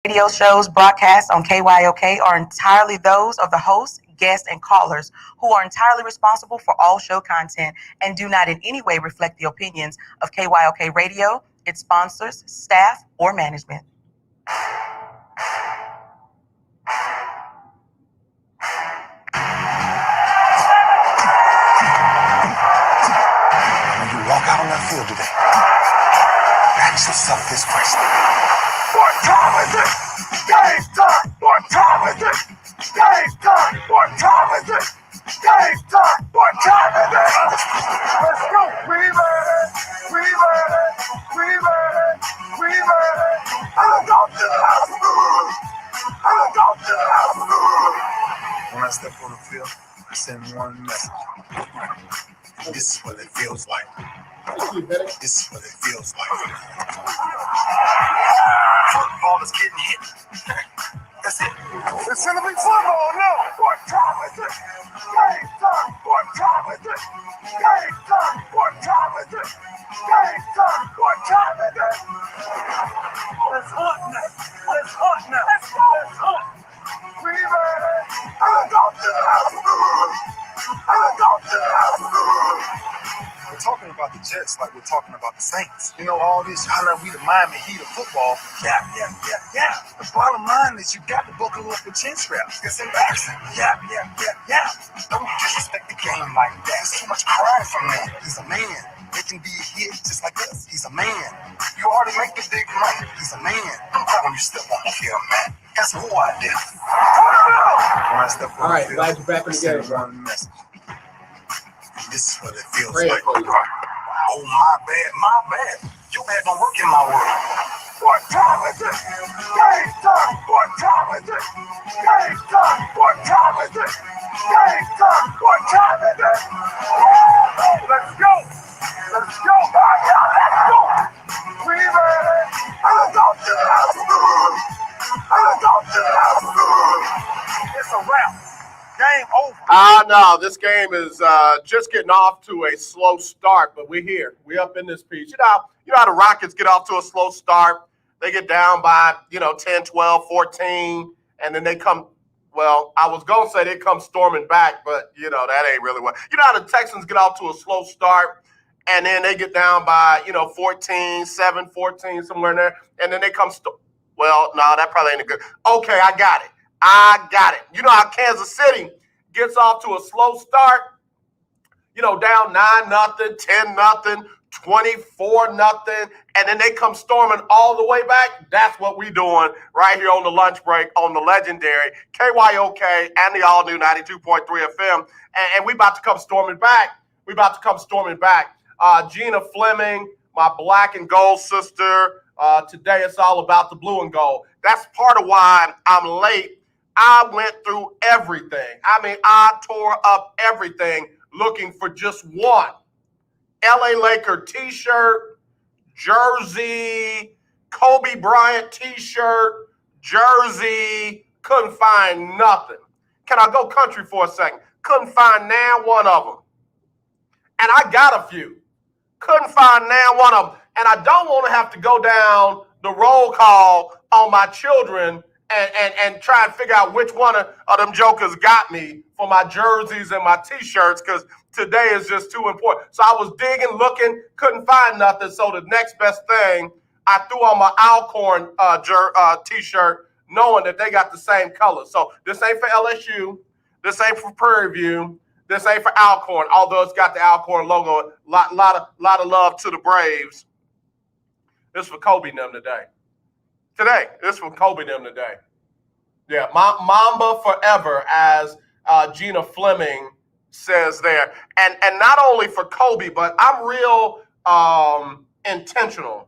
Radio shows broadcast on KYOK are entirely those of the host, guests, and callers who are entirely responsible for all show content and do not in any way reflect the opinions of KYOK Radio, its sponsors, staff, or management. When you walk out on that field today, ask yourself this question. What time is it? Game time! What time is it? Game time! What time is it? Game time! What time is it? Let's go! We ready! We ready! We ready! We ready! I'm going to the house! I'm going to the house! When I step on the field, I send one message. This is what it feels like. This is what it feels like. Football is getting hit. That's it. It's gonna be football now. What time is it? Game time. What time is it? Game time. What time is it? Game time. What time is it? It's hot now. It's hot now. Let's go. It's hot. We ready? I'm going to the house. I'm going to the house. We're talking about the Jets like we're talking about the Saints. You know, all this, how do we the Miami Heat of football? Yeah. The bottom line is you got to buckle up with chin straps. It's embarrassing. Yeah. Don't disrespect the game like that. It's too much crying from him. He's a man. They can be a hit just like us. He's a man. You already make the big money. He's a man. I'm proud when you step on the field, man. That's who I did. When I step on the field, glad you're back in the game, bro. one message. This is what it feels Pray like. for you. Oh, my bad. Your bad don't work in my world. What time is it? Game time. What time is it? Game time. What time is it? Game time. What time is it? Let's go. Let's go. Let's go. We ready? I'm going to the house. I'm going to the house. It's a wrap. Game over. No, this game is just getting off to a slow start, but we're here. We're up in this piece. You know how the Rockets get off to a slow start. They get down by, 10, 12, 14, and then they come, well, I was going to say they come storming back, but, that ain't really what. You know how the Texans get off to a slow start, and then they get down by, 14, 7, 14, somewhere in there, and then they come, well, no, that probably ain't a good. Okay, I got it. You know how Kansas City gets off to a slow start, down 9-0, 10-0, 24-0, and then they come storming all the way back. That's what we doing right here on the lunch break on the legendary KYOK and the all-new 92.3 FM, and we about to come storming back. Gina Fleming, my black and gold sister, today it's all about the blue and gold. That's part of why I'm late. I went through everything. I tore up everything looking for just one LA Laker t-shirt, jersey, Kobe Bryant t-shirt, jersey. Couldn't find nothing. Can I go country for a second? Couldn't find now one of them. And I got a few. Couldn't find now one of them. And I don't want to have to go down the roll call on my children and try and figure out which one of them jokers got me for my jerseys and my t-shirts, because today is just too important. So I was digging, looking, couldn't find nothing. So the next best thing, I threw on my Alcorn t-shirt, knowing that they got the same color. So this ain't for LSU. This ain't for Prairie View. This ain't for Alcorn, although it's got the Alcorn logo. Lot of love to the Braves. This is for Kobe and them today. This is for Kobe and them today. Yeah, Mamba forever, as Gina Fleming says there. And not only for Kobe, but I'm real intentional.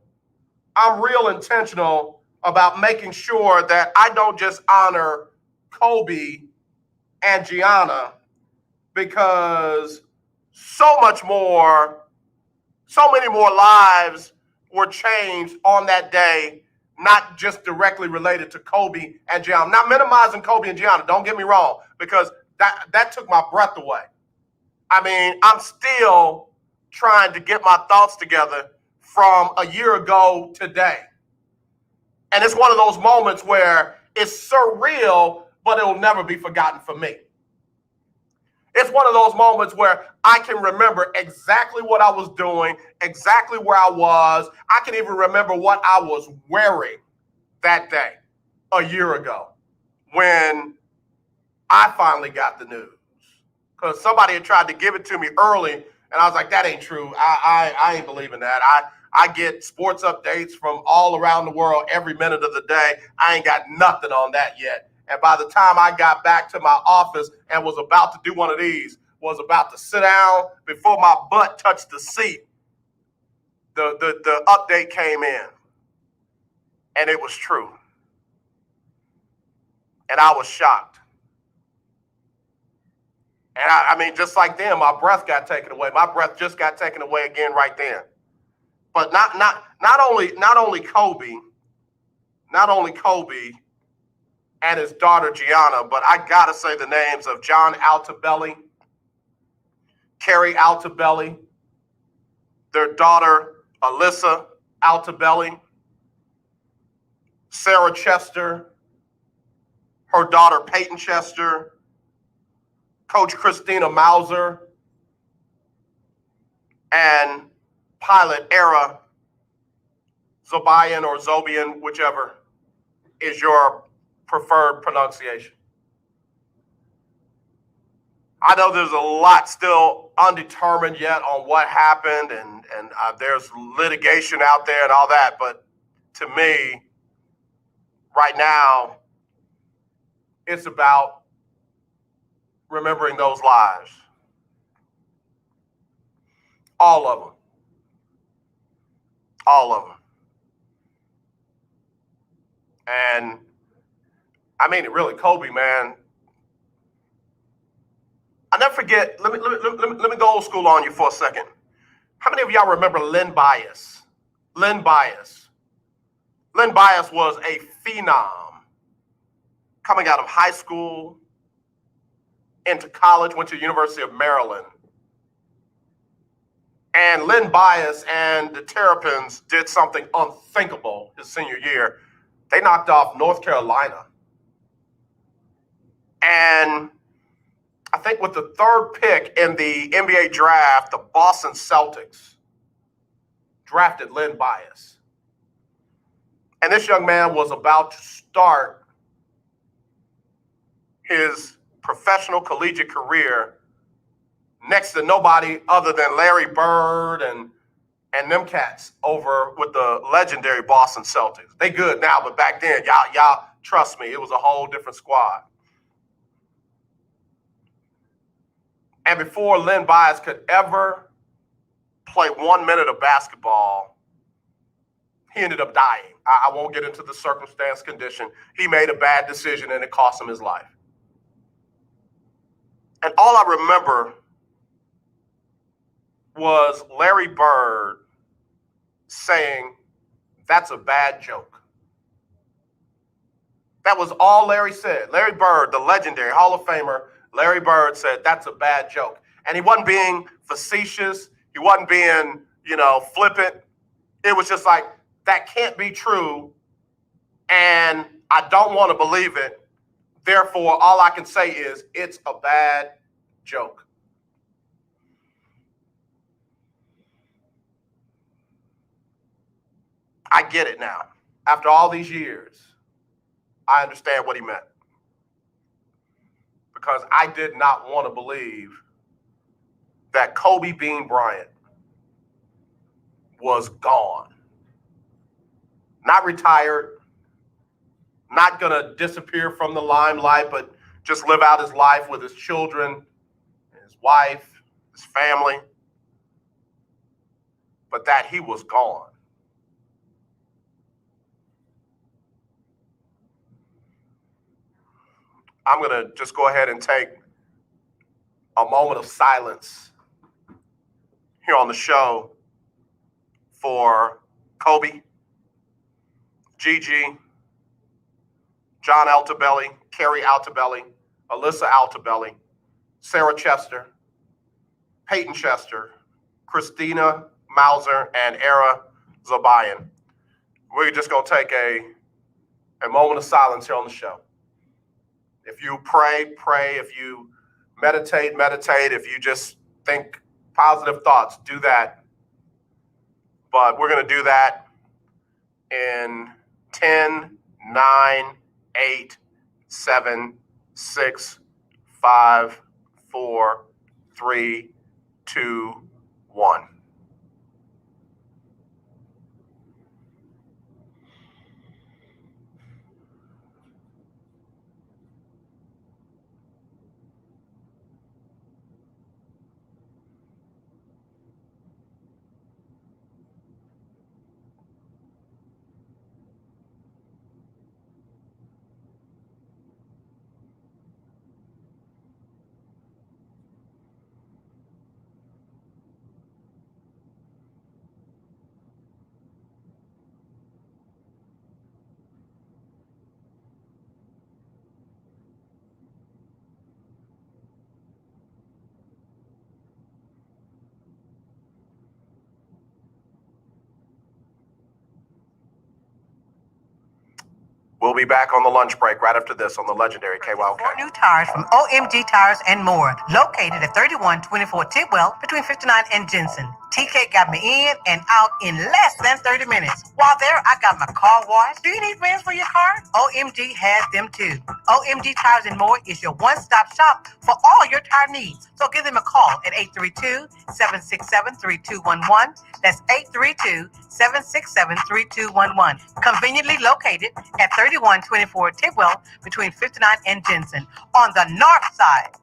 I'm real intentional about making sure that I don't just honor Kobe and Gianna, because so many more lives were changed on that day, not just directly related to Kobe and Gianna. Not minimizing Kobe and Gianna, don't get me wrong, because that took my breath away. I'm still trying to get my thoughts together from a year ago today. And it's one of those moments where it's surreal, but it'll never be forgotten for me. It's one of those moments where I can remember exactly what I was doing, exactly where I was. I can even remember what I was wearing that day a year ago when I finally got the news. Because somebody had tried to give it to me early, and I was like, that ain't true. I ain't believing that. I get sports updates from all around the world every minute of the day. I ain't got nothing on that yet. And by the time I got back to my office and was about to do one of these, was about to sit down before my butt touched the seat, the update came in. And it was true. And I was shocked. And I mean, just like then, my breath got taken away. My breath just got taken away again right then. But not only Kobe and his daughter Gianna, but I gotta say the names of John Altobelli, Carrie Altobelli, their daughter Alyssa Altobelli, Sarah Chester, her daughter Peyton Chester, Coach Christina Mauser, and pilot Era Zobayan or Zobian, whichever is your preferred pronunciation. I know there's a lot still undetermined yet on what happened, and there's litigation out there and all that, but to me, right now, it's about remembering those lives. All of them. All of them. And I mean it really, Kobe, man. I'll never forget, let me go old school on you for a second. How many of y'all remember Len Bias? Len Bias. Len Bias was a phenom coming out of high school, into college, went to the University of Maryland. And Len Bias and the Terrapins did something unthinkable his senior year. They knocked off North Carolina. And I think with the third pick in the NBA draft, the Boston Celtics drafted Len Bias. And this young man was about to start his professional collegiate career next to nobody other than Larry Bird and them cats over with the legendary Boston Celtics. They good now, but back then, y'all trust me, it was a whole different squad. And before Len Bias could ever play 1 minute of basketball, he ended up dying. I won't get into the circumstance, condition. He made a bad decision and it cost him his life. And all I remember was Larry Bird saying, "That's a bad joke." That was all Larry said. Larry Bird, the legendary Hall of Famer, Larry Bird said, "That's a bad joke." And he wasn't being facetious. He wasn't being, flippant. It was just like, that can't be true. And I don't want to believe it. Therefore, all I can say is it's a bad joke. I get it now. After all these years, I understand what he meant. Because I did not want to believe that Kobe Bean Bryant was gone. Not retired, not going to disappear from the limelight, but just live out his life with his children, his wife, his family. But that he was gone. I'm going to just go ahead and take a moment of silence here on the show for Kobe, Gigi, John Altobelli, Carrie Altobelli, Alyssa Altobelli, Sarah Chester, Peyton Chester, Christina Mauser, and Era Zobayan. We're just going to take a A moment of silence here on the show. If you pray, pray. If you meditate, meditate. If you just think positive thoughts, do that. But we're going to do that in 10, 9, 8, 7, 6, 5, 4, 3, 2, 1. We'll be back on the lunch break right after this on the legendary KYOK. 4 new tires from OMG Tires and More, located at 3124 Tidwell between 59 and Jensen. TK got me in and out in less than 30 minutes. While there, I got my car washed. Do you need rims for your car? OMG has them too. OMG Tires and More is your one-stop shop for all your tire needs. So give them a call at 832-767-3211. That's 832-767-3211. Conveniently located at 3124 Tidwell between 59 and Jensen on the north side.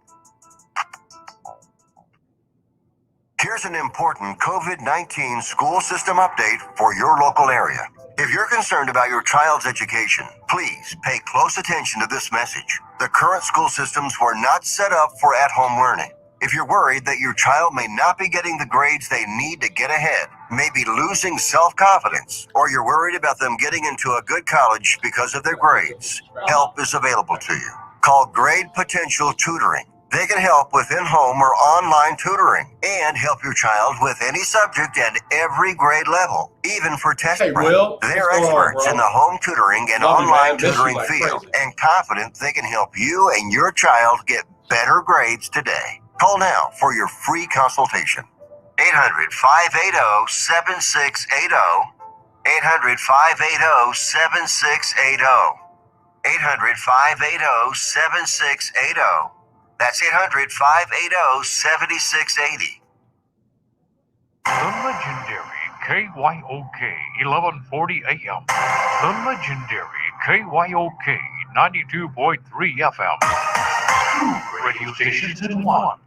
Here's an important COVID-19 school system update for your local area. If you're concerned about your child's education, please pay close attention to this message. The current school systems were not set up for at-home learning. If you're worried that your child may not be getting the grades they need to get ahead, may be losing self-confidence, or you're worried about them getting into a good college because of their grades, help is available to you. Call Grade Potential Tutoring. They can help with in-home or online tutoring and help your child with any subject at every grade level, even for test prep. Will, They're experts in the home tutoring and online tutoring field and confident they can help you and your child get better grades today. Call now for your free consultation. 800-580-7680. 800-580-7680. 800-580-7680. That's 800-580-7680. The legendary KYOK 1140 AM. The legendary KYOK 92.3 FM. Two radio stations in one.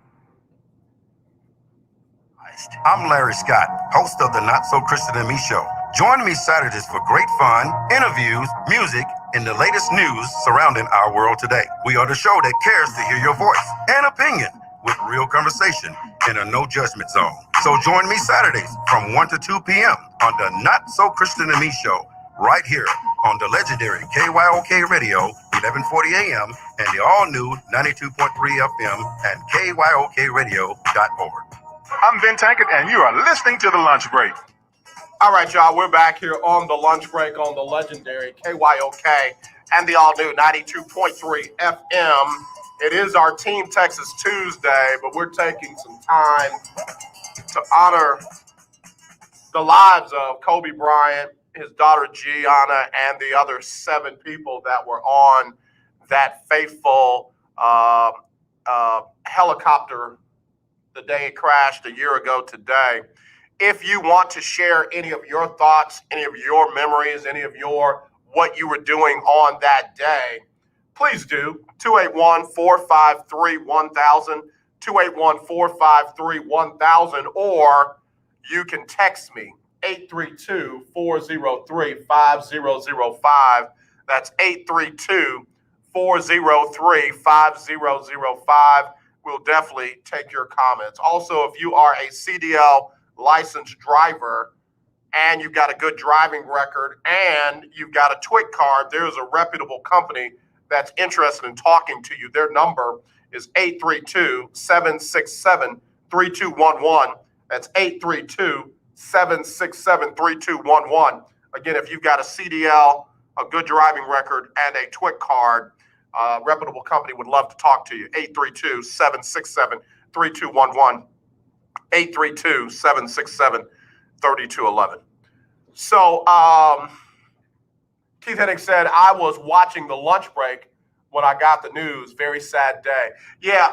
I'm Larry Scott, host of the Not So Christian and Me show. Join me Saturdays for great fun, interviews, music, and the latest news surrounding our world today. We are the show that cares to hear your voice and opinion with real conversation in a no judgment zone. So join me Saturdays from 1 to 2 p.m. on the Not So Christian and Me show right here on the legendary KYOK Radio 1140 AM and the all-new 92.3 FM at KYOKradio.org. I'm Ben Tankett, and you are listening to The Lunch Break. All right, y'all, we're back here on the lunch break on the legendary KYOK and the all-new 92.3 FM. It is our Team Texas Tuesday, but we're taking some time to honor the lives of Kobe Bryant, his daughter Gianna, and the other 7 people that were on that fateful helicopter the day it crashed a year ago today. If you want to share any of your thoughts, any of your memories, any of what you were doing on that day, please do. 281-453-1000, 281-453-1000, or you can text me, 832-403-5005. That's 832-403-5005. We'll definitely take your comments. Also, if you are a CDL licensed driver and you've got a good driving record and you've got a TWIC card, there's a reputable company that's interested in talking to you. Their number is 832-767-3211. That's 832-767-3211. Again, if you've got a CDL a good driving record, and a TWIC card, reputable company would love to talk to you. 832-767-3211. 832-767-3211. So Keith Hennig said, I was watching the lunch break when I got the news. Very sad day. Yeah,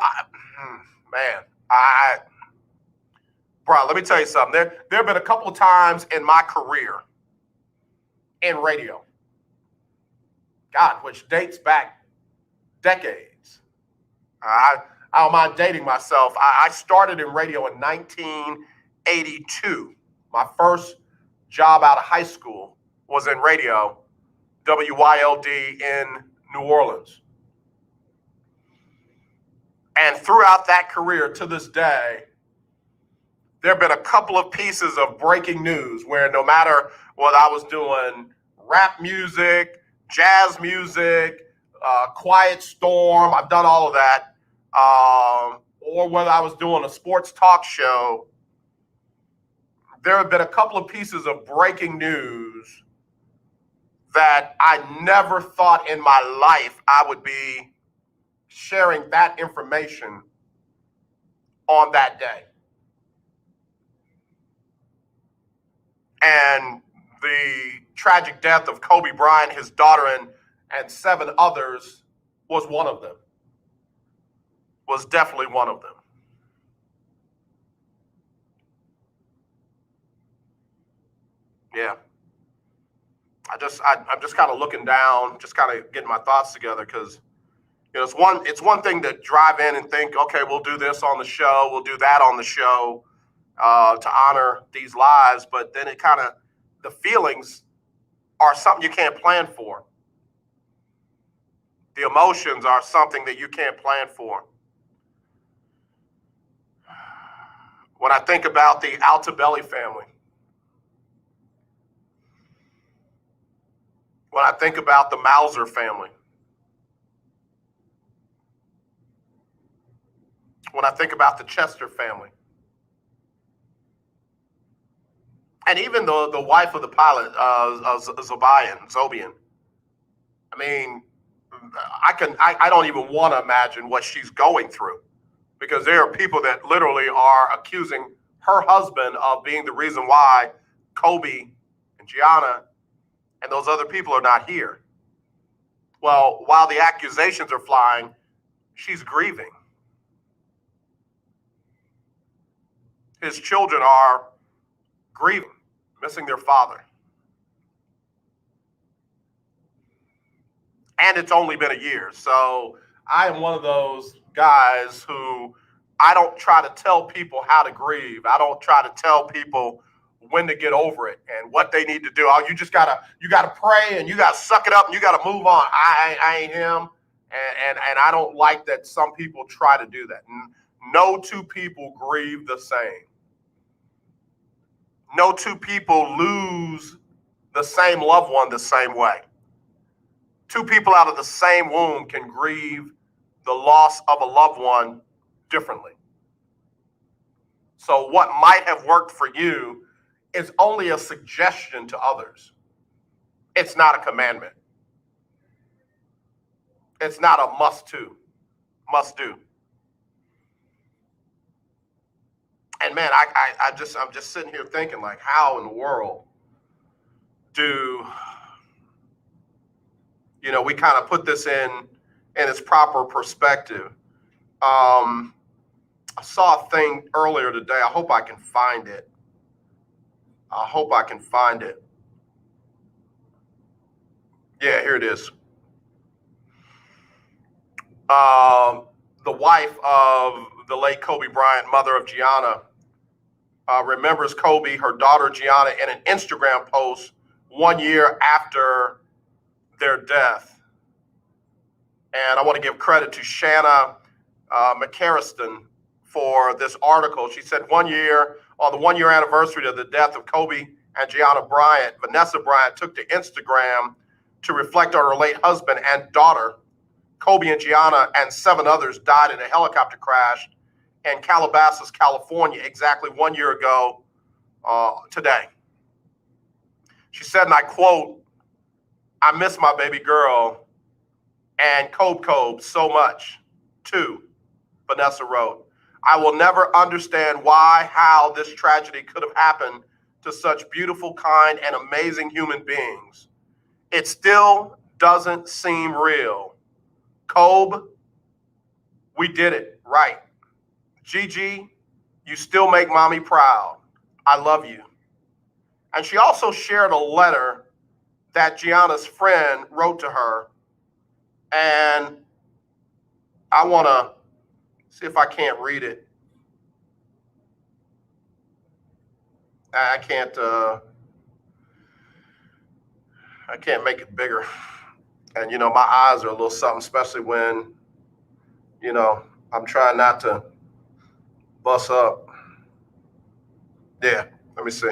bro, let me tell you something. There have been a couple of times in my career in radio, God, which dates back decades. I don't mind dating myself. I started in radio in 1982. My first job out of high school was in radio, WYLD in New Orleans. And throughout that career to this day, there have been a couple of pieces of breaking news where no matter whether I was doing rap music, jazz music, Quiet Storm, I've done all of that, or whether I was doing a sports talk show, there have been a couple of pieces of breaking news that I never thought in my life I would be sharing that information on that day. And the tragic death of Kobe Bryant, his daughter, and 7 others was one of them. Was definitely one of them. Yeah. I'm just kind of looking down, just kind of getting my thoughts together, because it's one thing to drive in and think, okay, we'll do this on the show, we'll do that on the show to honor these lives, but then it kind of, the feelings are something you can't plan for. The emotions are something that you can't plan for. When I think about the Altobelli family, when I think about the Mauser family, when I think about the Chester family, and even the wife of the pilot, Zobian. I mean, I don't even want to imagine what she's going through, because there are people that literally are accusing her husband of being the reason why Kobe and Gianna and those other people are not here. Well, while the accusations are flying, she's grieving. His children are grieving, missing their father. And it's only been a year. So I am one of those guys who, I don't try to tell people how to grieve. I don't try to tell people when to get over it and what they need to do. Oh, you gotta pray and you gotta suck it up and you gotta move on. I ain't him. And I don't like that some people try to do that. No two people grieve the same. No two people lose the same loved one the same way. Two people out of the same womb can grieve the loss of a loved one differently. So what might have worked for you is only a suggestion to others. It's not a commandment. It's not a must do. And man, I'm just sitting here thinking, like, how in the world do we kind of put this in its proper perspective? I saw a thing earlier today. I hope I can find it. Yeah, here it is. The wife of the late Kobe Bryant, mother of Gianna, remembers Kobe, her daughter Gianna, in an Instagram post 1 year after their death. And I want to give credit to Shanna McCarriston for this article. She said, on the 1 year anniversary of the death of Kobe and Gianna Bryant, Vanessa Bryant took to Instagram to reflect on her late husband and daughter. Kobe and Gianna and 7 others died in a helicopter crash in Calabasas, California, exactly 1 year ago today. She said, and I quote, I miss my baby girl and KYOK so much, too, Vanessa wrote. I will never understand why, how this tragedy could have happened to such beautiful, kind, and amazing human beings. It still doesn't seem real. Kobe, we did it right. Gigi, you still make mommy proud. I love you. And she also shared a letter that Gianna's friend wrote to her. And I want to see if I can't read it. I can't make it bigger. And, you know, my eyes are a little something, especially when, you know, I'm trying not to bust up. Yeah, let me see.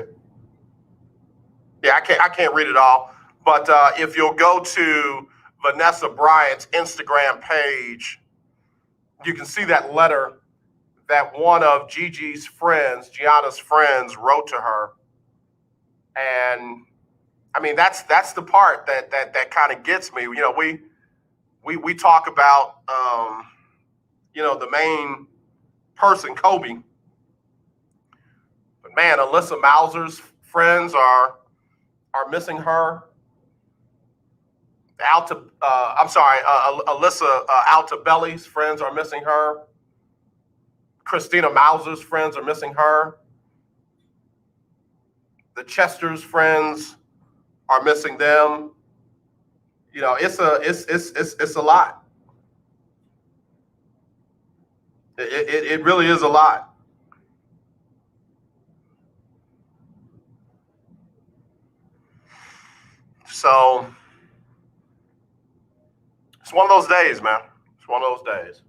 Yeah, I can't read it all. But if you'll go to Vanessa Bryant's Instagram page, you can see that letter that one of Gigi's friends, Gianna's friends, wrote to her. And I mean, that's the part that kind of gets me. You know, we talk about you know, the main person, Kobe. But man, Alyssa Mauser's friends are missing her. Alyssa Altabelli's friends are missing her. Christina Mauser's friends are missing her. The Chester's friends are missing them. You know, it's a lot. It really is a lot. So it's one of those days, man. It's one of those days.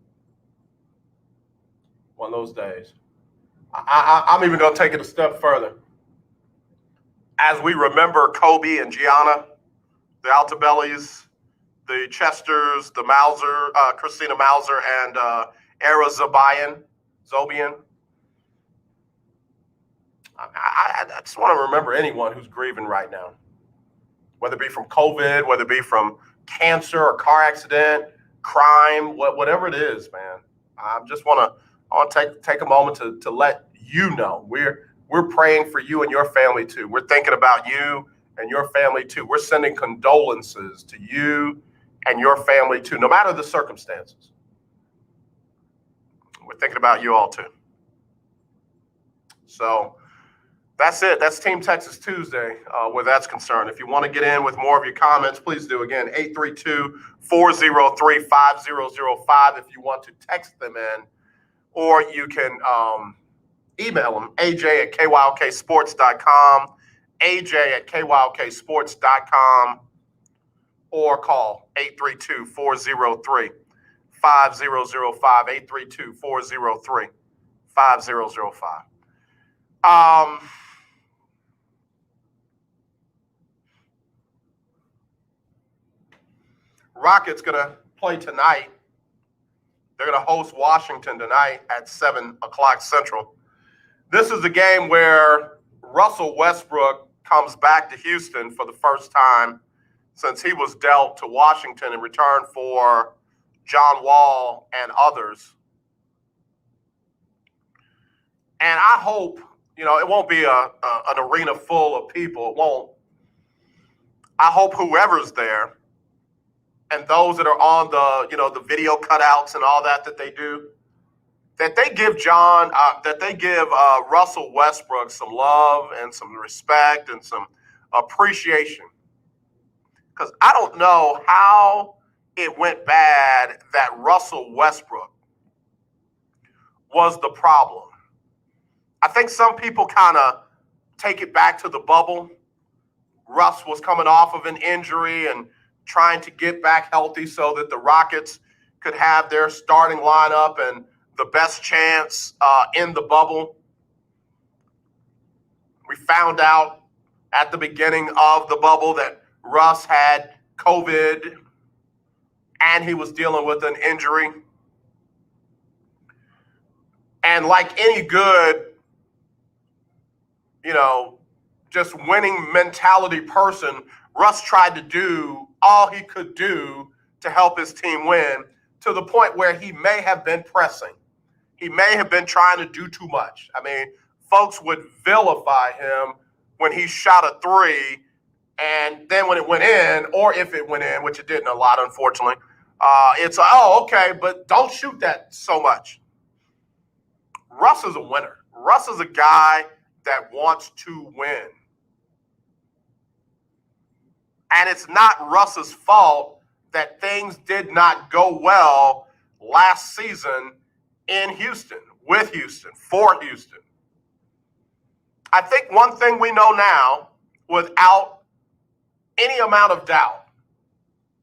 One of those days. I'm even going to take it a step further. As we remember Kobe and Gianna, the Altabellis, the Chesters, the Mauser, Christina Mauser, and Era Zobian. I just want to remember anyone who's grieving right now, whether it be from COVID, whether it be from cancer or car accident, crime, whatever it is, man. I want to take a moment to let you know we're praying for you and your family too. We're thinking about you and your family too. We're sending condolences to you and your family too, no matter the circumstances. We're thinking about you all too. So that's it. That's Team Texas Tuesday where that's concerned. If you want to get in with more of your comments, please do. Again, 832-403-5005 if you want to text them in, or you can email them, aj@kyoksports.com, aj@kyoksports.com, or call 832-403-5005, 832-403-5005. Rockets gonna play tonight. They're gonna host Washington tonight at 7 o'clock Central. This is a game where Russell Westbrook comes back to Houston for the first time since he was dealt to Washington in return for John Wall and others. And I hope, you know, it won't be an arena full of people. It won't. I hope whoever's there and those that are on the, you know, the video cutouts and all that they do, that they give Russell Westbrook some love and some respect and some appreciation. Because I don't know how it went bad that Russell Westbrook was the problem. I think some people kind of take it back to the bubble. Russ was coming off of an injury and trying to get back healthy so that the Rockets could have their starting lineup and the best chance in the bubble. We found out at the beginning of the bubble that Russ had COVID and he was dealing with an injury. And like any good, you know, just winning mentality person, Russ tried to do all he could do to help his team win, to the point where he may have been pressing. He may have been trying to do too much. I mean, folks would vilify him when he shot a three, and then when it went in, or if it went in, which it didn't a lot, unfortunately, it's, oh, okay, but don't shoot that so much. Russ is a winner. Russ is a guy that wants to win. And it's not Russ's fault that things did not go well last season in Houston, with Houston, for Houston. I think one thing we know now, without any amount of doubt,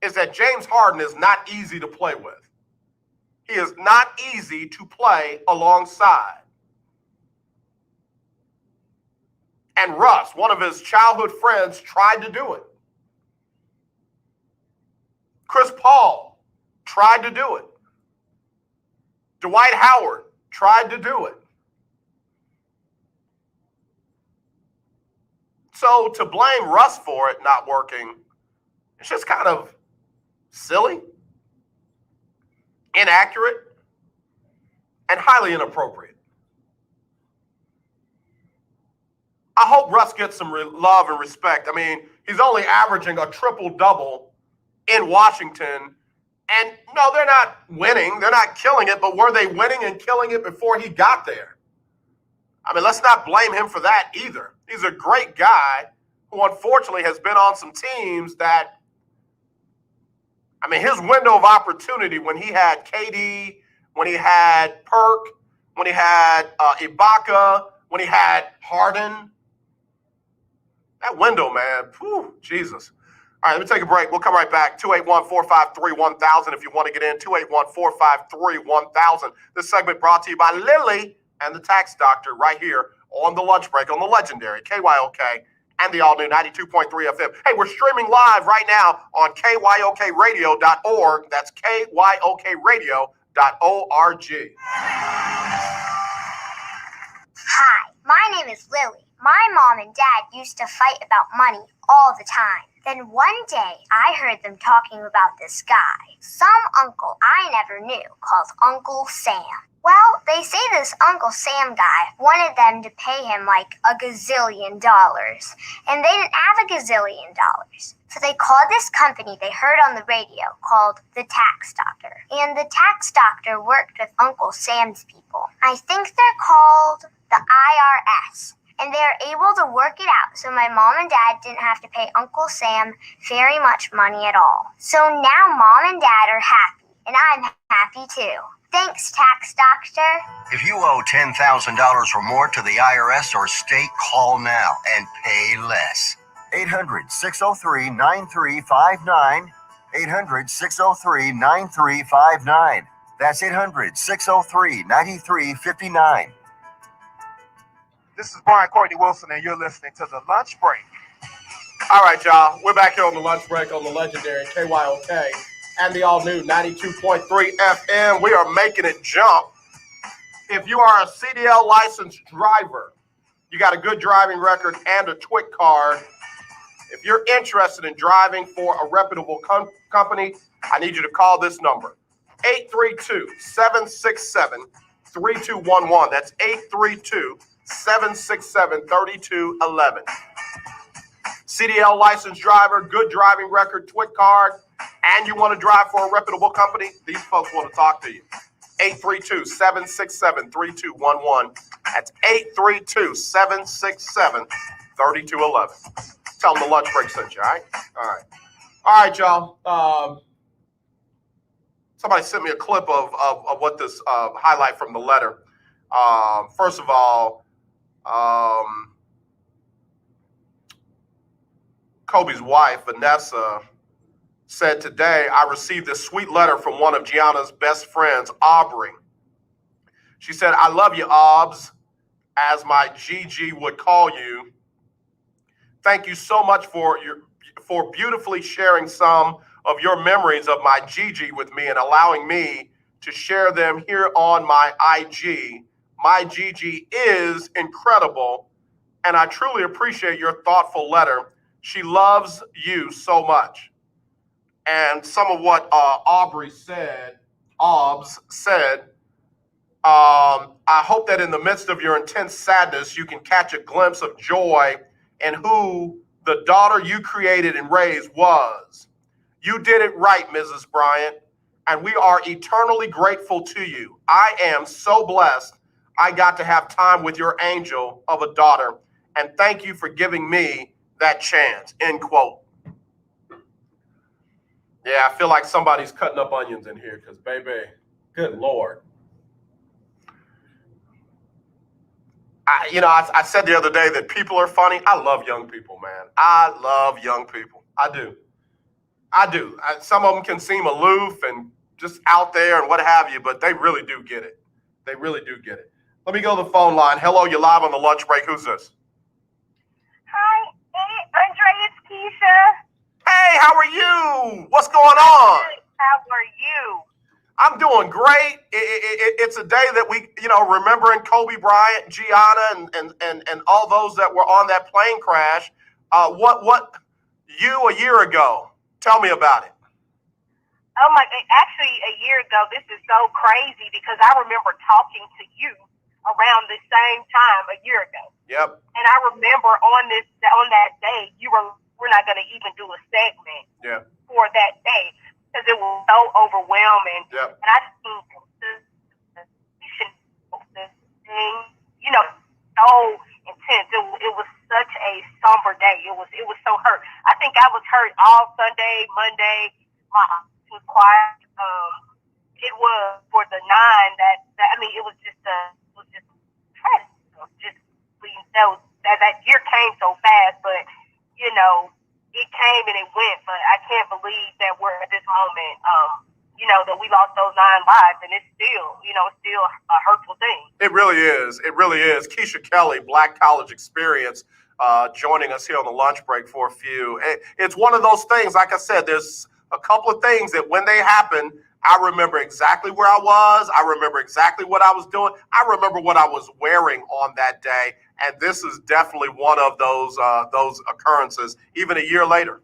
is that James Harden is not easy to play with. He is not easy to play alongside. And Russ, one of his childhood friends, tried to do it. Chris Paul tried to do it. Dwight Howard tried to do it. So to blame Russ for it not working, it's just kind of silly, inaccurate, and highly inappropriate. I hope Russ gets some love and respect. I mean, he's only averaging a triple-double in Washington. And no, they're not winning. They're not killing it. But were they winning and killing it before he got there? I mean, let's not blame him for that either. He's a great guy who unfortunately has been on some teams that, I mean, his window of opportunity when he had KD, when he had Perk, when he had Ibaka, when he had Harden, that window, man, whew, Jesus. All right, let me take a break. We'll come right back. 281-453-1000 if you want to get in. 281-453-1000. This segment brought to you by Lily and the Tax Doctor right here on the lunch break on the legendary KYOK and the all-new 92.3 FM. Hey, we're streaming live right now on KYOKradio.org. That's KYOKradio.org. Hi, my name is Lily. My mom and dad used to fight about money all the time. Then one day, I heard them talking about this guy, some uncle I never knew, called Uncle Sam. Well, they say this Uncle Sam guy wanted them to pay him like $1 gazillion, and they didn't have $1 gazillion. So they called this company they heard on the radio called the Tax Doctor. And the Tax Doctor worked with Uncle Sam's people. I think they're called the IRS. And they're able to work it out so my mom and dad didn't have to pay Uncle Sam very much money at all. So now mom and dad are happy, and I'm happy too. Thanks, Tax Doctor. If you owe $10,000 or more to the IRS or state, call now and pay less. 800-603-9359. 800-603-9359. That's 800-603-9359. This is Brian Courtney Wilson, and you're listening to The Lunch Break. All right, y'all. We're back here on the lunch break on the legendary KYOK and the all-new 92.3 FM. We are making it jump. If you are a CDL licensed driver, you got a good driving record and a TWIC card, if you're interested in driving for a reputable company, I need you to call this number, 832-767-3211. That's 832-767-3211. CDL licensed driver, good driving record, TWIC card, and you want to drive for a reputable company, these folks want to talk to you. 832-767-3211. That's 832-767-3211. Tell them the lunch break sent you, all right? All right, y'all. Somebody sent me a clip of what this highlight from the letter. First of all, Kobe's wife, Vanessa, said today, I received this sweet letter from one of Gianna's best friends, Aubrey. She said, I love you, Obs, as my Gigi would call you. Thank you so much for beautifully sharing some of your memories of my Gigi with me and allowing me to share them here on my IG. My Gigi is incredible, and I truly appreciate your thoughtful letter. She loves you so much. and some of what Obbs said. I hope that in the midst of your intense sadness, you can catch a glimpse of joy in who the daughter you created and raised was. You did it right, Mrs. Bryant, and we are eternally grateful to you. I am so blessed I got to have time with your angel of a daughter, and thank you for giving me that chance, end quote. Yeah, I feel like somebody's cutting up onions in here because, baby, good Lord. I said the other day that people are funny. I love young people, man. I love young people. I do. Some of them can seem aloof and just out there and what have you, but they really do get it. They really do get it. Let me go to the phone line. Hello, you're live on the lunch break. Who's this? Hi, Andre, it's Keisha. Hey, how are you? What's going on? How are you? I'm doing great. It's a day that we, remembering Kobe Bryant, Gianna, and all those that were on that plane crash. What you a year ago? Tell me about it. Oh my! Actually, a year ago, this is so crazy because I remember talking to you around the same time a year ago. Yep. And I remember on that day, we're not going to even do a segment for that day because it was so overwhelming. Yep. And I think this thing, so intense. It was such a somber day. It was so hurt. I think I was hurt all Sunday, Monday. My heart was quiet. It was for the 9 it was just tragic. That year came so fast, but it came and it went. But I can't believe that we're at this moment. That we lost those 9 lives, and it's still a hurtful thing. It really is. It really is. Keisha Kelly, Black College Experience, joining us here on the lunch break for a few. It's one of those things, like I said, there's a couple of things that when they happen, I remember exactly where I was. I remember exactly what I was doing. I remember what I was wearing on that day. And this is definitely one of those occurrences, even a year later.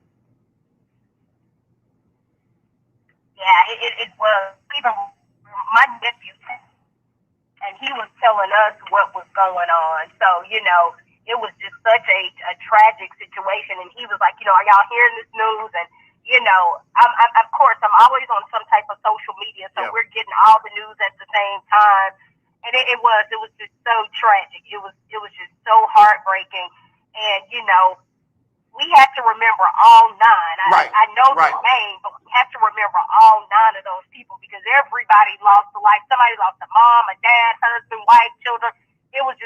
Yeah, it was. Even my nephew, and he was telling us what was going on. So, it was just such a tragic situation. And he was like, are y'all hearing this news? And, of course, I'm always on some type of social media. So we're getting all the news at the same time. And it was just so tragic. It was just so heartbreaking. And, we have to remember all 9. I know the name, but we have to remember all 9 of those people because everybody lost a life. Somebody lost a mom, a dad, husband, wife, children. It's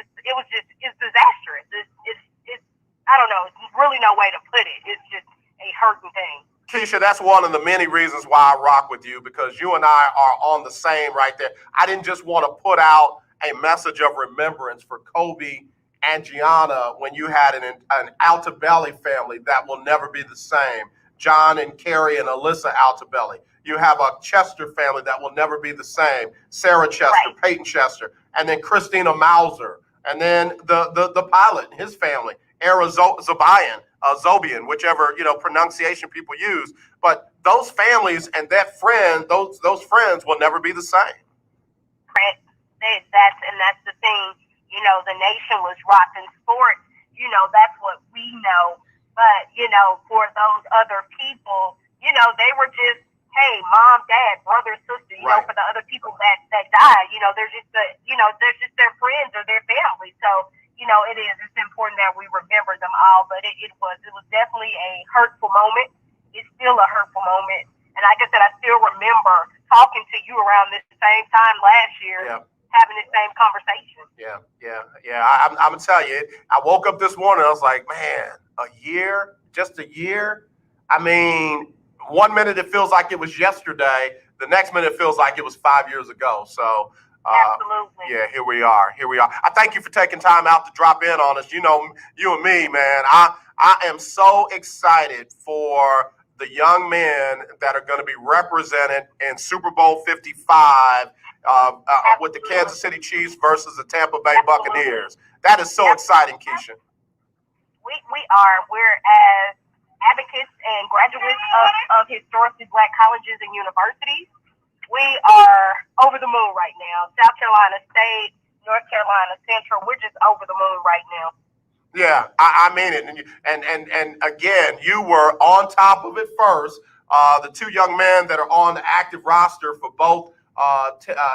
disastrous. It's I don't know. It's really no way to put it. It's just a hurting thing. Keisha, that's one of the many reasons why I rock with you, because you and I are on the same right there. I didn't just want to put out a message of remembrance for Kobe and Gianna when you had an Altobelli family that will never be the same. John and Carrie and Alyssa Altobelli. You have a Chester family that will never be the same. Sarah Chester, Peyton Chester, and then Christina Mauser, and then the pilot and his family, Era Zobian, whichever pronunciation people use. But those families and that friend, those friends will never be the same. Right. That's the thing. The nation was rocking sports. That's what we know. But for those other people, they were just, hey, mom, dad, brother, sister. For the other people that died, they're just they're just their friends or their family. So it's important that we remember them all. But it was definitely a hurtful moment. It's still a hurtful moment. And like I said, I still remember talking to you around this same time last year. Yeah. Having the same conversation. Yeah. I'm gonna tell you, I woke up this morning. I was like, man, just a year. I mean, one minute it feels like it was yesterday. The next minute it feels like it was 5 years ago. So, absolutely. Yeah, here we are. I thank you for taking time out to drop in on us. You and me, man. I am so excited for the young men that are going to be represented in Super Bowl 55. With the Kansas City Chiefs versus the Tampa Bay Buccaneers. That is so exciting, Keisha. We are. We're as advocates and graduates of historically black colleges and universities. We are over the moon right now. South Carolina State, North Carolina Central, we're just over the moon right now. Yeah, I mean it. And again, you were on top of it first. The two young men that are on the active roster for both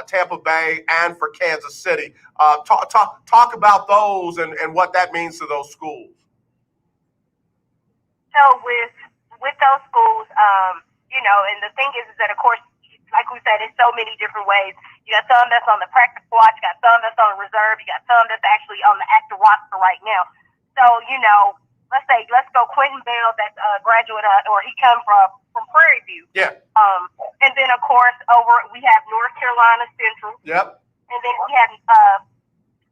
Tampa Bay and for Kansas City. Talk about those and what that means to those schools. So with those schools, and the thing is that, of course, like we said, it's so many different ways. You got some that's on the practice squad, you got some that's on reserve, you got some that's actually on the active roster right now. So, let's go Quentin Bell, that's a graduate, or he come from Prairie View. Yeah. And then, of course, we have North Carolina Central. Yep. And then we have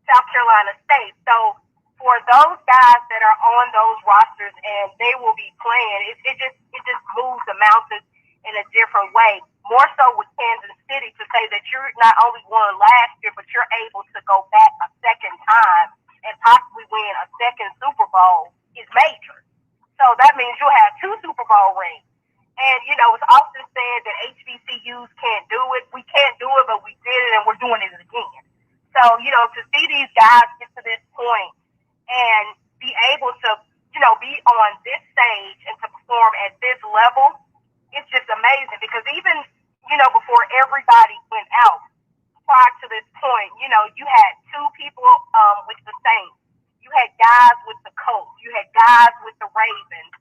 South Carolina State. So for those guys that are on those rosters and they will be playing, it just moves the mountains in a different way. More so with Kansas City, to say that you're not only won last year, but you're able to go back a second time and possibly win a second Super Bowl is major. So that means you'll have 2 Super Bowl rings. And, it's often said that HBCUs can't do it. We can't do it, but we did it, and we're doing it again. So, to see these guys get to this point and be able to, be on this stage and to perform at this level, it's just amazing. Because even, before everybody went out, prior to this point, you had 2 people with the Saints. You had guys with the Colts. You had guys with the Ravens.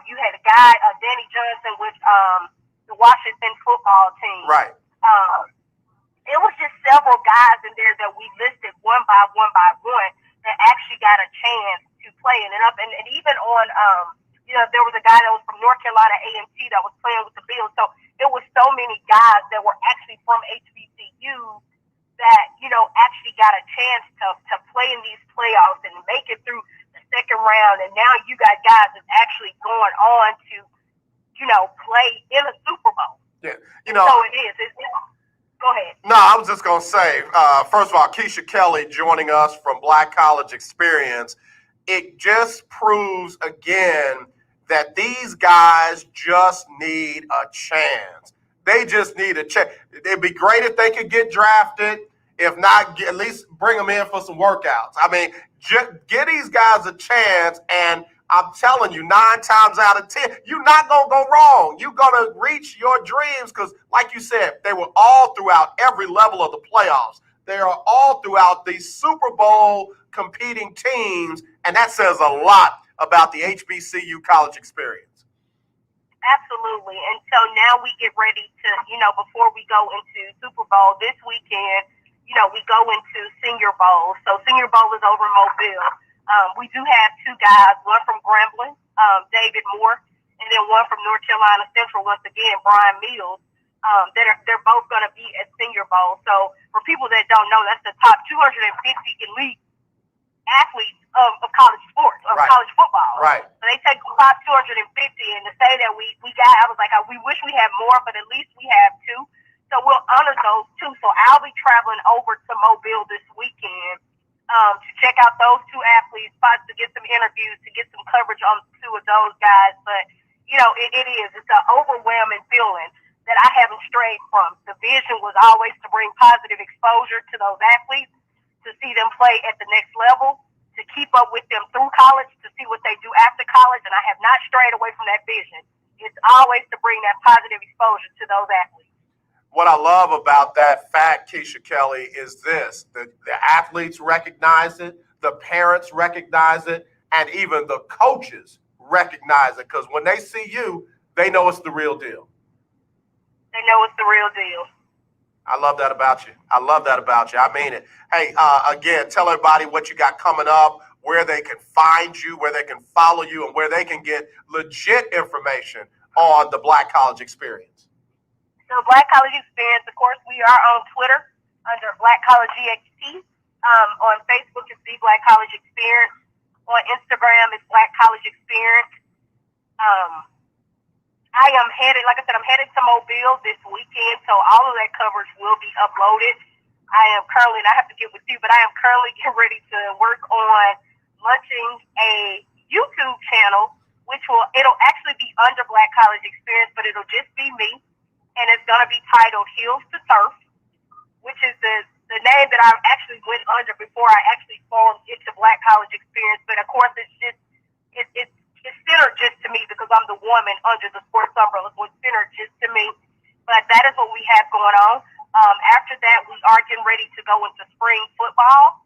You had a guy, Danny Johnson, with the Washington football team. Right. It was just several guys in there that we listed one by one that actually got a chance to play. And even on, there was a guy that was from North Carolina A&T that was playing with the Bills. So it was so many guys that were actually from HBCUs that, actually got a chance to play in these playoffs and make it through the second round. And now you got guys that's actually going on to, play in a Super Bowl. Yeah. So it is. Go ahead. No, I was just going to say, first of all, Keisha Kelly joining us from Black College Experience. It just proves again that these guys just need a chance. They just need a chance. It'd be great if they could get drafted. If not, at least bring them in for some workouts. I mean, get these guys a chance, and I'm telling you, 9 times out of 10, you're not going to go wrong. You're going to reach your dreams because, like you said, they were all throughout every level of the playoffs. They are all throughout these Super Bowl competing teams, and that says a lot about the HBCU college experience. Absolutely. And so now we get ready to, before we go into Super Bowl this weekend, we go into Senior Bowl. So Senior Bowl is over in Mobile. We do have 2 guys, one from Grambling, David Moore, and then one from North Carolina Central, once again, Brian Mills. They're both going to be at Senior Bowl. So for people that don't know, that's the top 250 elite athletes of college sports, of right. college football. Right. So they take the top 250, and to say that we got, I was like, we wish we had more, but at least we have 2. So we'll honor those 2. So I'll be traveling over to Mobile this weekend to check out those 2 athletes, to get some interviews, to get some coverage on 2 of those guys. But, it's an overwhelming feeling that I haven't strayed from. The vision was always to bring positive exposure to those athletes, to see them play at the next level, to keep up with them through college, to see what they do after college, and I have not strayed away from that vision. It's always to bring that positive exposure to those athletes. What I love about that fact, Keisha Kelly, is this. The athletes recognize it, the parents recognize it, and even the coaches recognize it. Because when they see you, they know it's the real deal. They know it's the real deal. I love that about you. I love that about you. I mean it. Hey, again, tell everybody what you got coming up, where they can find you, where they can follow you, and where they can get legit information on the Black College Experience. So Black College Experience, of course, we are on Twitter under Black College EXT. On Facebook, it's the Black College Experience. On Instagram, it's Black College Experience. I am headed, like I said, I'm headed to Mobile this weekend, so all of that coverage will be uploaded. I am currently, and I have to get with you, but I am currently getting ready to work on launching a YouTube channel it'll actually be under Black College Experience, but it'll just be me, and it's gonna be titled Heels to Turf, which is the name that I actually went under before I actually formed into Black College Experience. But of course, it's centered just to me because I'm the woman under the sports umbrella, so it's centered just to me. But that is what we have going on. After that, we are getting ready to go into spring football,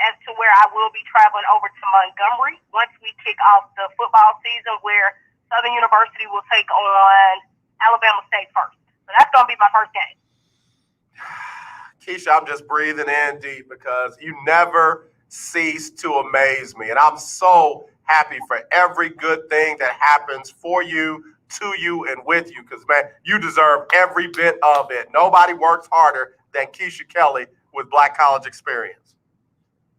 as to where I will be traveling over to Montgomery once we kick off the football season, where Southern University will take on Alabama State first. So that's going to be my first game. Keisha, I'm just breathing in deep because you never cease to amaze me. And I'm so happy for every good thing that happens for you, to you, and with you, because, man, you deserve every bit of it. Nobody works harder than Keisha Kelly with Black College Experience.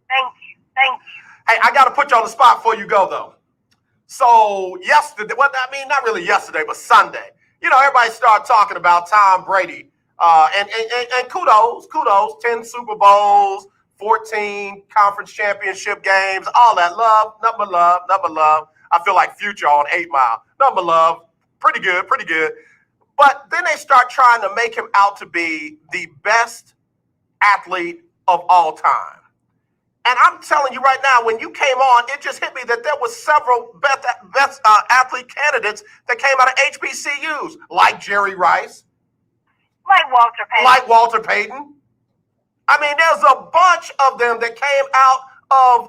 Thank you. Thank you. Hey, I got to put you on the spot before you go, though. So yesterday, well, I mean, not really yesterday, but Sunday, everybody started talking about Tom Brady. And kudos, 10 Super Bowls, 14 conference championship games, all that love, number love. I feel like Future on 8 Mile. Number love, pretty good. But then they start trying to make him out to be the best athlete of all time. And I'm telling you right now, when you came on, it just hit me that there was several best athlete candidates that came out of HBCUs, like Jerry Rice. Like Walter Payton. I mean, there's a bunch of them that came out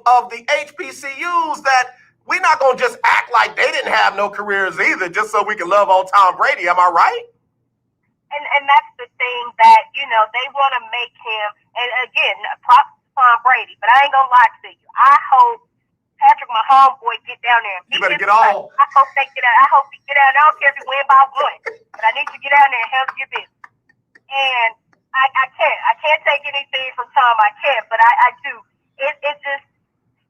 of the HBCUs that we're not going to just act like they didn't have no careers either, just so we can love on Tom Brady. Am I right? And that's the thing that, they want to make him, and again, props to Tom Brady, but I ain't going to lie to you. I hope Patrick, my homeboy, get down there. You better get on. I hope they get out. I hope he get out. I don't care if he win by 1, but I need to get down there and handle your business. And I can't take anything from Tom. I can't, but I do. It's just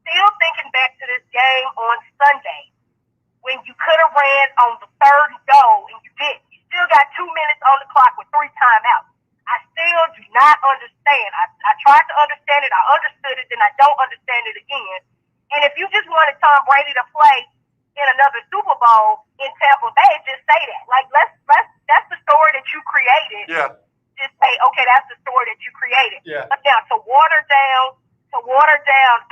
still thinking back to this game on Sunday when you could have ran on the 3rd and goal and you didn't. You still got 2 minutes on the clock with 3 timeouts. I still do not understand. I tried to understand it. I understood it, then I don't understand it again. And if you just wanted Tom Brady to play in another Super Bowl in Tampa Bay, just say that. Like, that's the story that you created. Yeah. Just say, okay, that's the story that you created. Yeah. But now to water down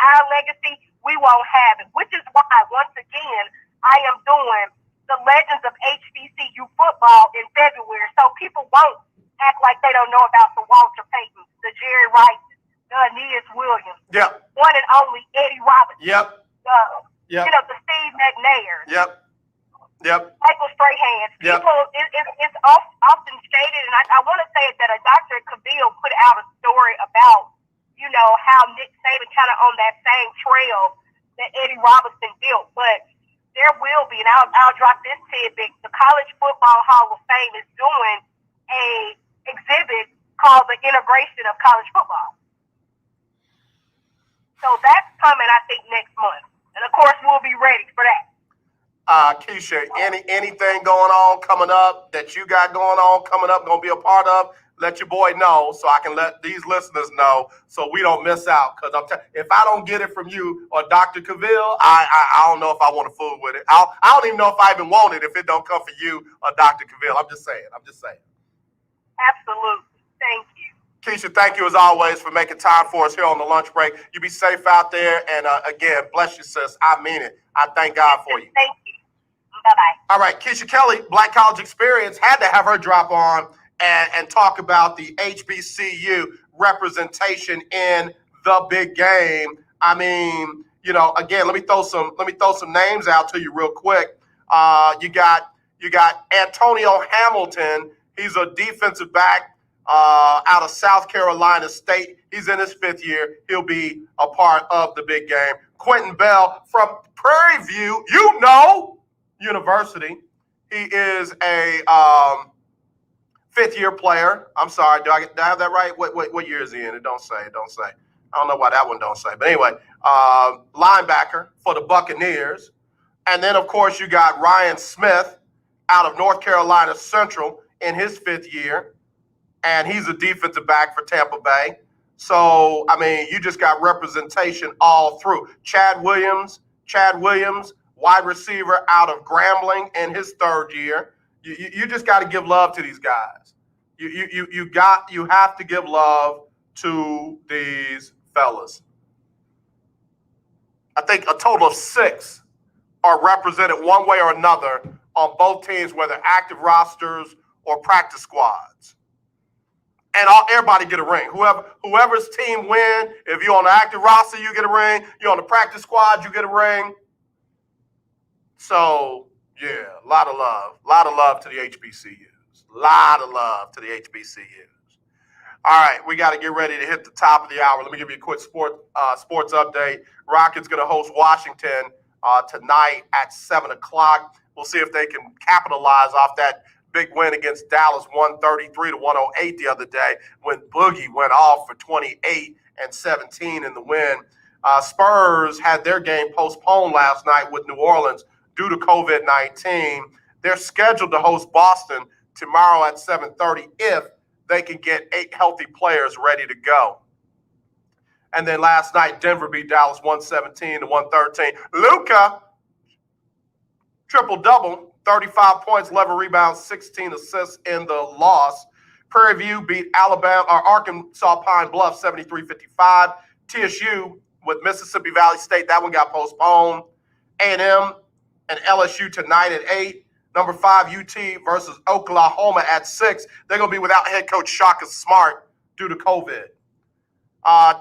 our legacy, we won't have it. Which is why, once again, I am doing the Legends of HBCU football in February, so people won't act like they don't know about the Walter Payton, the Jerry Rice, the Aeneas Williams, one and only Eddie Robinson, the Steve McNair, Michael Strahan's. People, it's often stated, and I want to say that a Dr. Cavill put out a story about, how Nick Saban kind of on that same trail that Eddie Robinson built. But there will be, and I'll drop this tidbit, the College Football Hall of Fame is doing a exhibit called the Integration of College Football. So that's coming, I think, next month. And, of course, we'll be ready for that. Keisha, anything going on coming up that you got going on coming up, going to be a part of? Let your boy know so I can let these listeners know so we don't miss out. Because if I don't get it from you or Dr. Cavill, I don't know if I want to fool with it. I don't even know if I even want it if it don't come from you or Dr. Cavill. I'm just saying. Absolutely. Thank you. Keisha, thank you as always for making time for us here on the lunch break. You be safe out there. And again, bless you, sis. I mean it. I thank God for you. Thank you. Bye-bye. All right, Keisha Kelly, Black College Experience, had to have her drop on and talk about the HBCU representation in the big game. I mean, again, let me throw some names out to you real quick. You got Antonio Hamilton. He's a defensive back out of South Carolina State. He's in his 5th year. He'll be a part of the big game. Quentin Bell from Prairie View, University. He is a 5th-year player. I'm sorry, do I have that right? What year is he in? It don't say. I don't know why that one don't say. But anyway, linebacker for the Buccaneers. And then, of course, you got Ryan Smith out of North Carolina Central in his 5th year. And he's a defensive back for Tampa Bay. So, I mean, you just got representation all through. Chad Williams, wide receiver out of Grambling in his third year. You just got to give love to these guys. You have to give love to these fellas. I think a total of 6 are represented one way or another on both teams, whether active rosters or practice squads. And everybody get a ring. Whoever's team win, if you're on the active roster, you get a ring. You're on the practice squad, you get a ring. So, yeah, a lot of love to the HBCUs. A lot of love to the HBCUs. All right, we got to get ready to hit the top of the hour. Let me give you a quick sports update. Rockets going to host Washington tonight at 7 o'clock. We'll see if they can capitalize off that big win against Dallas, 133-108 the other day, when Boogie went off for 28 and 17 in the win. Spurs had their game postponed last night with New Orleans due to COVID-19. They're scheduled to host Boston tomorrow at 7:30 if they can get 8 healthy players ready to go. And then last night, Denver beat Dallas 117-113. Luka, triple-double, 35 points, 11 rebounds, 16 assists in the loss. Prairie View beat Arkansas Pine Bluff 73-55. TSU with Mississippi Valley State, that one got postponed. A&M and LSU tonight at 8. Number 5, UT versus Oklahoma at 6. They're going to be without head coach Shaka Smart due to COVID.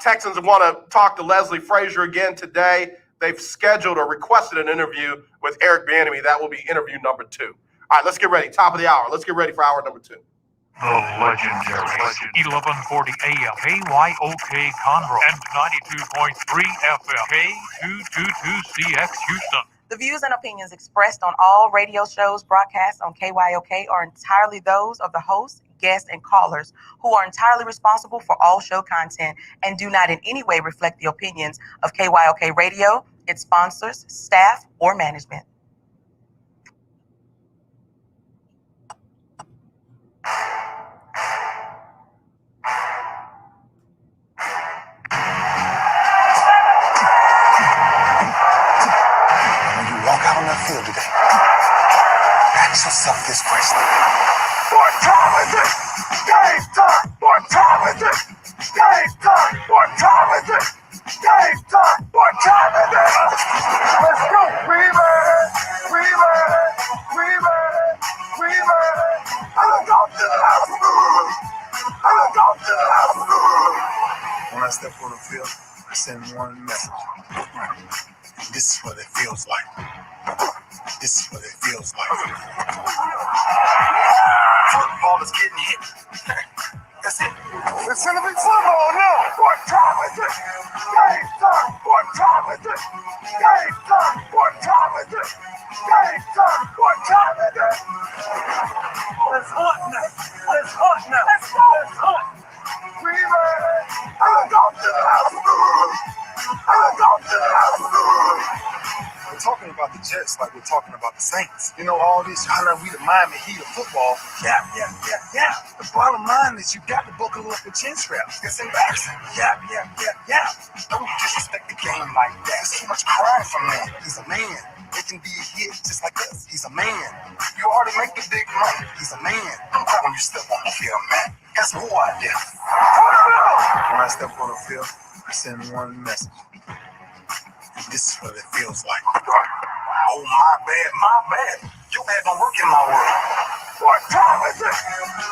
Texans want to talk to Leslie Frazier again today. They've scheduled or requested an interview with Eric Bieniemy. That will be interview number 2. All right, let's get ready. Top of the hour. Let's get ready for hour number 2. The legendary 1140 AM KYOK Conroe and 92.3 FM K222CX Houston. The views and opinions expressed on all radio shows broadcast on KYOK are entirely those of the host, guests, and callers, who are entirely responsible for all show content and do not in any way reflect the opinions of KYOK Radio, its sponsors, staff, or management. Walk out on that field today. Ask yourself this question. What time is it? Game time! What time is it? Game time! What time is it? Game time! What time is it? Let's go! We made it! We made it! We made it! We made it! I look out to the house! I look out to the house! When I step on the field, I send one message. This is what it feels like. This is what it feels like. Football is getting hit. That's it. It's gonna be football now. What time is it? Game time. What time is it? Game time. What time is it? Game time. What time is it? Let's hunt now. Let's hunt now. Let's go. Let's hunt. We made it. I look out to the house. I look out to the house. We're talking about the Jets like we're talking about the Saints. You know, all this hollering, we the Miami Heat of football. Yeah. The bottom line is you got to buckle up the chin straps. It's embarrassing. Yeah. Don't disrespect the game like that. There's too much crying from him. He's a man. They can be a hit just like us. He's a man. You already make the big money. He's a man. Don't cry when you step on the field, man. That's who I did. When I step on the field, I send one message. This is what it feels like. Oh, my bad. You had no work in my world. What time is it?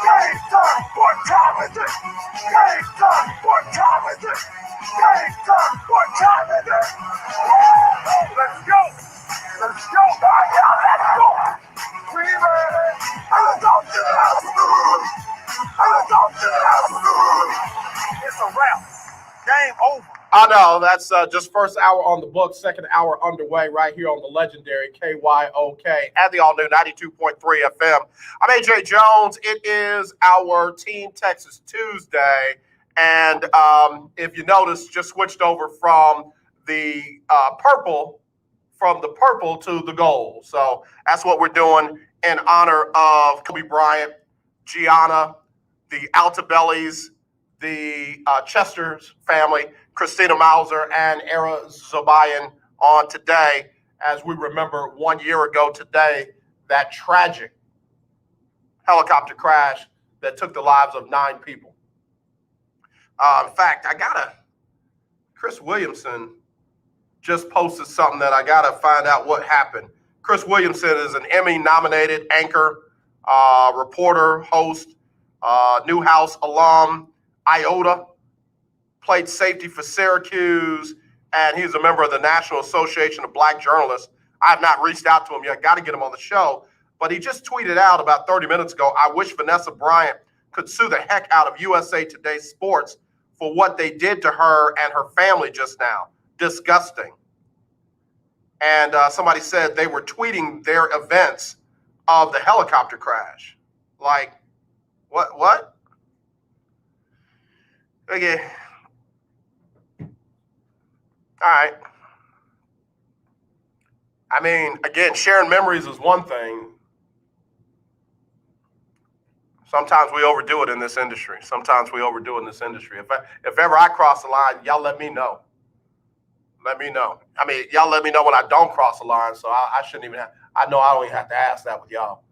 Game time. What time is it? Game time. What time is it? Game time. What time is it? Let's go. Let's go. Let's go. We made it. Let's go to the house. Let's go to the house. It's a wrap. Game over. I know, that's just first hour on the books, second hour underway right here on the legendary KYOK and the all-new 92.3 FM. I'm AJ Jones. It is our Team Texas Tuesday, and if you notice, just switched over from the purple to the gold. So that's what we're doing in honor of Kobe Bryant, Gianna, the Altabellis, the Chester's family, Christina Mauser and Era Zobayan on today. as we remember 1 year ago today, that tragic helicopter crash that took the lives of 9 people. In fact, Chris Williamson just posted something that I gotta find out what happened. Chris Williamson is an Emmy-nominated anchor, reporter, host, Newhouse alum, Iota, played safety for Syracuse, and he's a member of the National Association of Black Journalists. I have not reached out to him yet. Got to get him on the show. But he just tweeted out about 30 minutes ago, I wish Vanessa Bryant could sue the heck out of USA Today Sports for what they did to her and her family just now. Disgusting. And somebody said they were tweeting their events of the helicopter crash. Like, what? Okay. All right. I mean, again, sharing memories is one thing. Sometimes we overdo it in this industry. If ever I cross the line, y'all let me know. Let me know. I mean, y'all let me know when I don't cross the line, so I shouldn't even have, I know I don't even have to ask that with y'all.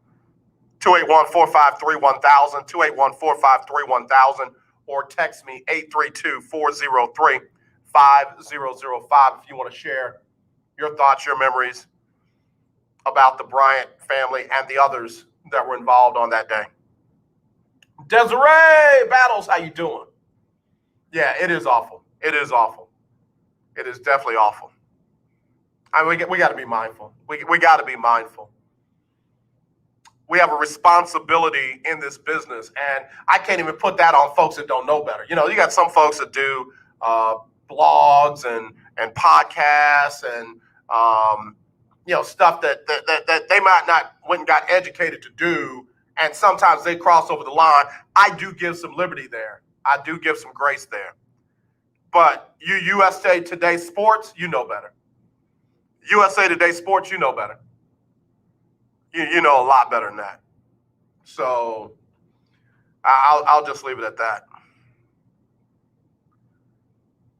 281-453-1000, 281-453-1000, or text me 832-403-5005 if you want to share your thoughts, your memories about the Bryant family and the others that were involved on that day. Desiree Battles, how you doing? Yeah, it is awful. It is awful. It is definitely awful. I mean, we got to be mindful. We got to be mindful. We have a responsibility in this business, and I can't even put that on folks that don't know better. You know, you got some folks that do blogs and podcasts and stuff that they might not went and got educated to do, and sometimes they cross over the line. I do give some liberty there. I do give some grace there. But you USA Today Sports, you know better. USA Today Sports, you know better. You know a lot better than that. So I'll just leave it at that.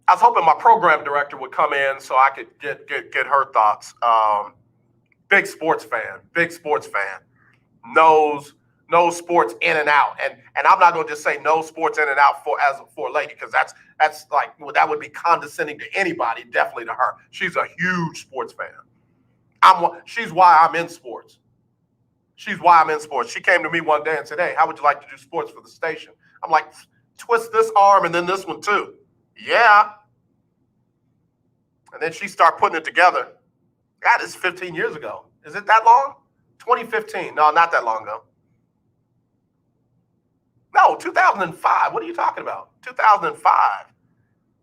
I was hoping my program director would come in so I could get her thoughts. Big sports fan. Knows sports in and out. And I'm not going to just say knows sports in and out for a lady, because that's like, well, that would be condescending to anybody, definitely to her. She's a huge sports fan. She's why I'm in sports. She came to me one day and said, hey, how would you like to do sports for the station? I'm like, twist this arm and then this one too. Yeah. And then she started putting it together. God, this is 15 years ago. Is it that long? 2015. No, not that long ago. No, 2005. What are you talking about? 2005.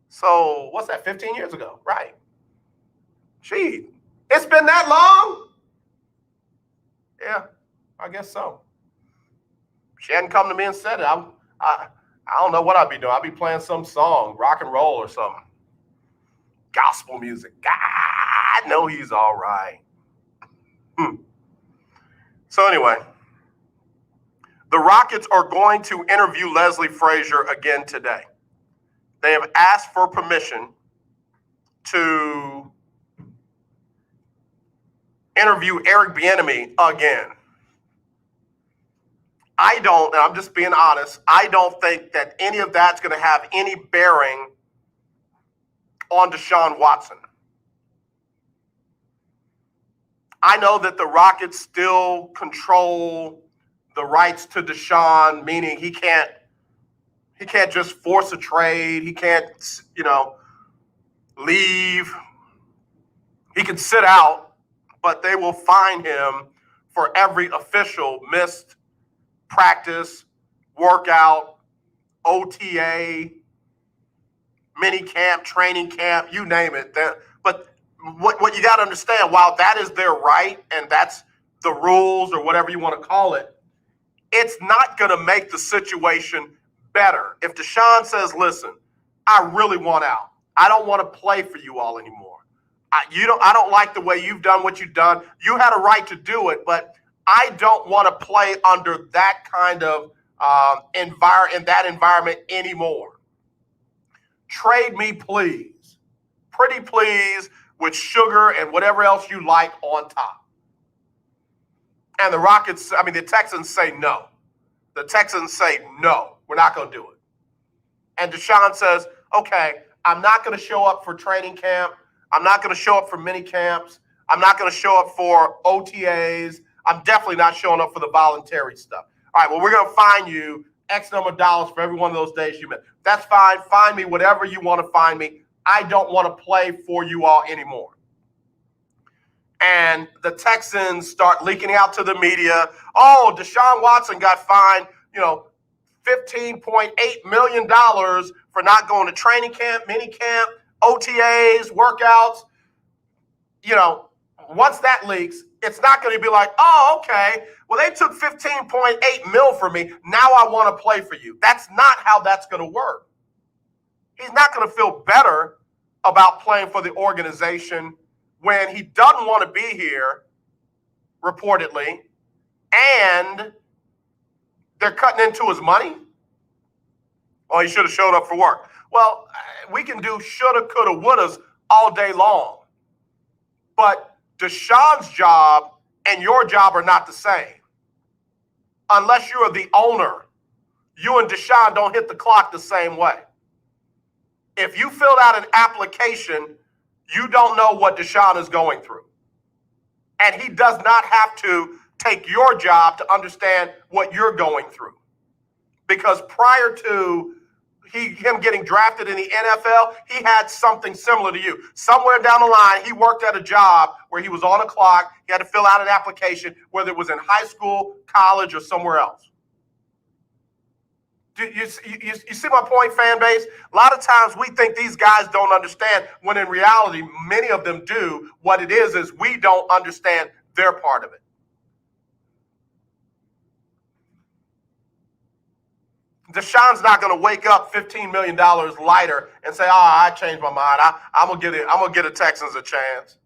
So what's that, 15 years ago? Right. Gee, it's been that long? Yeah, I guess so. She hadn't come to me and said it. I don't know what I'd be doing. I'd be playing some song, rock and roll or something. Gospel music. God, know he's all right. So anyway, the Rockets are going to interview Leslie Frazier again today. They have asked for permission to interview Eric Bieniemy again. And I'm just being honest, I don't think that any of that's going to have any bearing on Deshaun Watson. I know that the Rockets still control the rights to Deshaun, meaning he can't just force a trade. He can't, leave. He can sit out, but they will fine him for every official missed practice, workout, OTA, mini camp, training camp, you name it. But what you got to understand, while that is their right and that's the rules or whatever you want to call it, it's not going to make the situation better. If Deshaun says, listen, I really want out. I don't want to play for you all anymore. I don't like the way you've done what you've done. You had a right to do it, but I don't want to play under that kind of environment anymore. Trade me, please. Pretty please, with sugar and whatever else you like on top. And the Texans say no. The Texans say, no, we're not going to do it. And Deshaun says, okay, I'm not going to show up for training camp. I'm not going to show up for mini camps. I'm not going to show up for OTAs. I'm definitely not showing up for the voluntary stuff. All right, well, we're going to fine you X number of dollars for every one of those days you missed. That's fine. Fine me whatever you want to fine me. I don't want to play for you all anymore. And the Texans start leaking out to the media. Oh, Deshaun Watson got fined, $15.8 million for not going to training camp, mini camp, OTAs, workouts. Once that leaks, it's not going to be like, oh, okay, well, they took $15.8 million from me. Now I want to play for you. That's not how that's going to work. He's not going to feel better about playing for the organization when he doesn't want to be here, reportedly, and they're cutting into his money. Well, he should have showed up for work. Well, we can do shoulda, coulda, wouldas all day long. But Deshaun's job and your job are not the same. Unless you are the owner, you and Deshaun don't hit the clock the same way. If you filled out an application, you don't know what Deshaun is going through. And he does not have to take your job to understand what you're going through. Because prior to him getting drafted in the NFL, he had something similar to you. Somewhere down the line, he worked at a job where he was on a clock. He had to fill out an application, whether it was in high school, college, or somewhere else. You see my point, fan base? A lot of times we think these guys don't understand, when in reality, many of them do. What it is we don't understand their part of it. Deshaun's not going to wake up $15 million lighter and say, I changed my mind. I'm going to get the Texans a chance.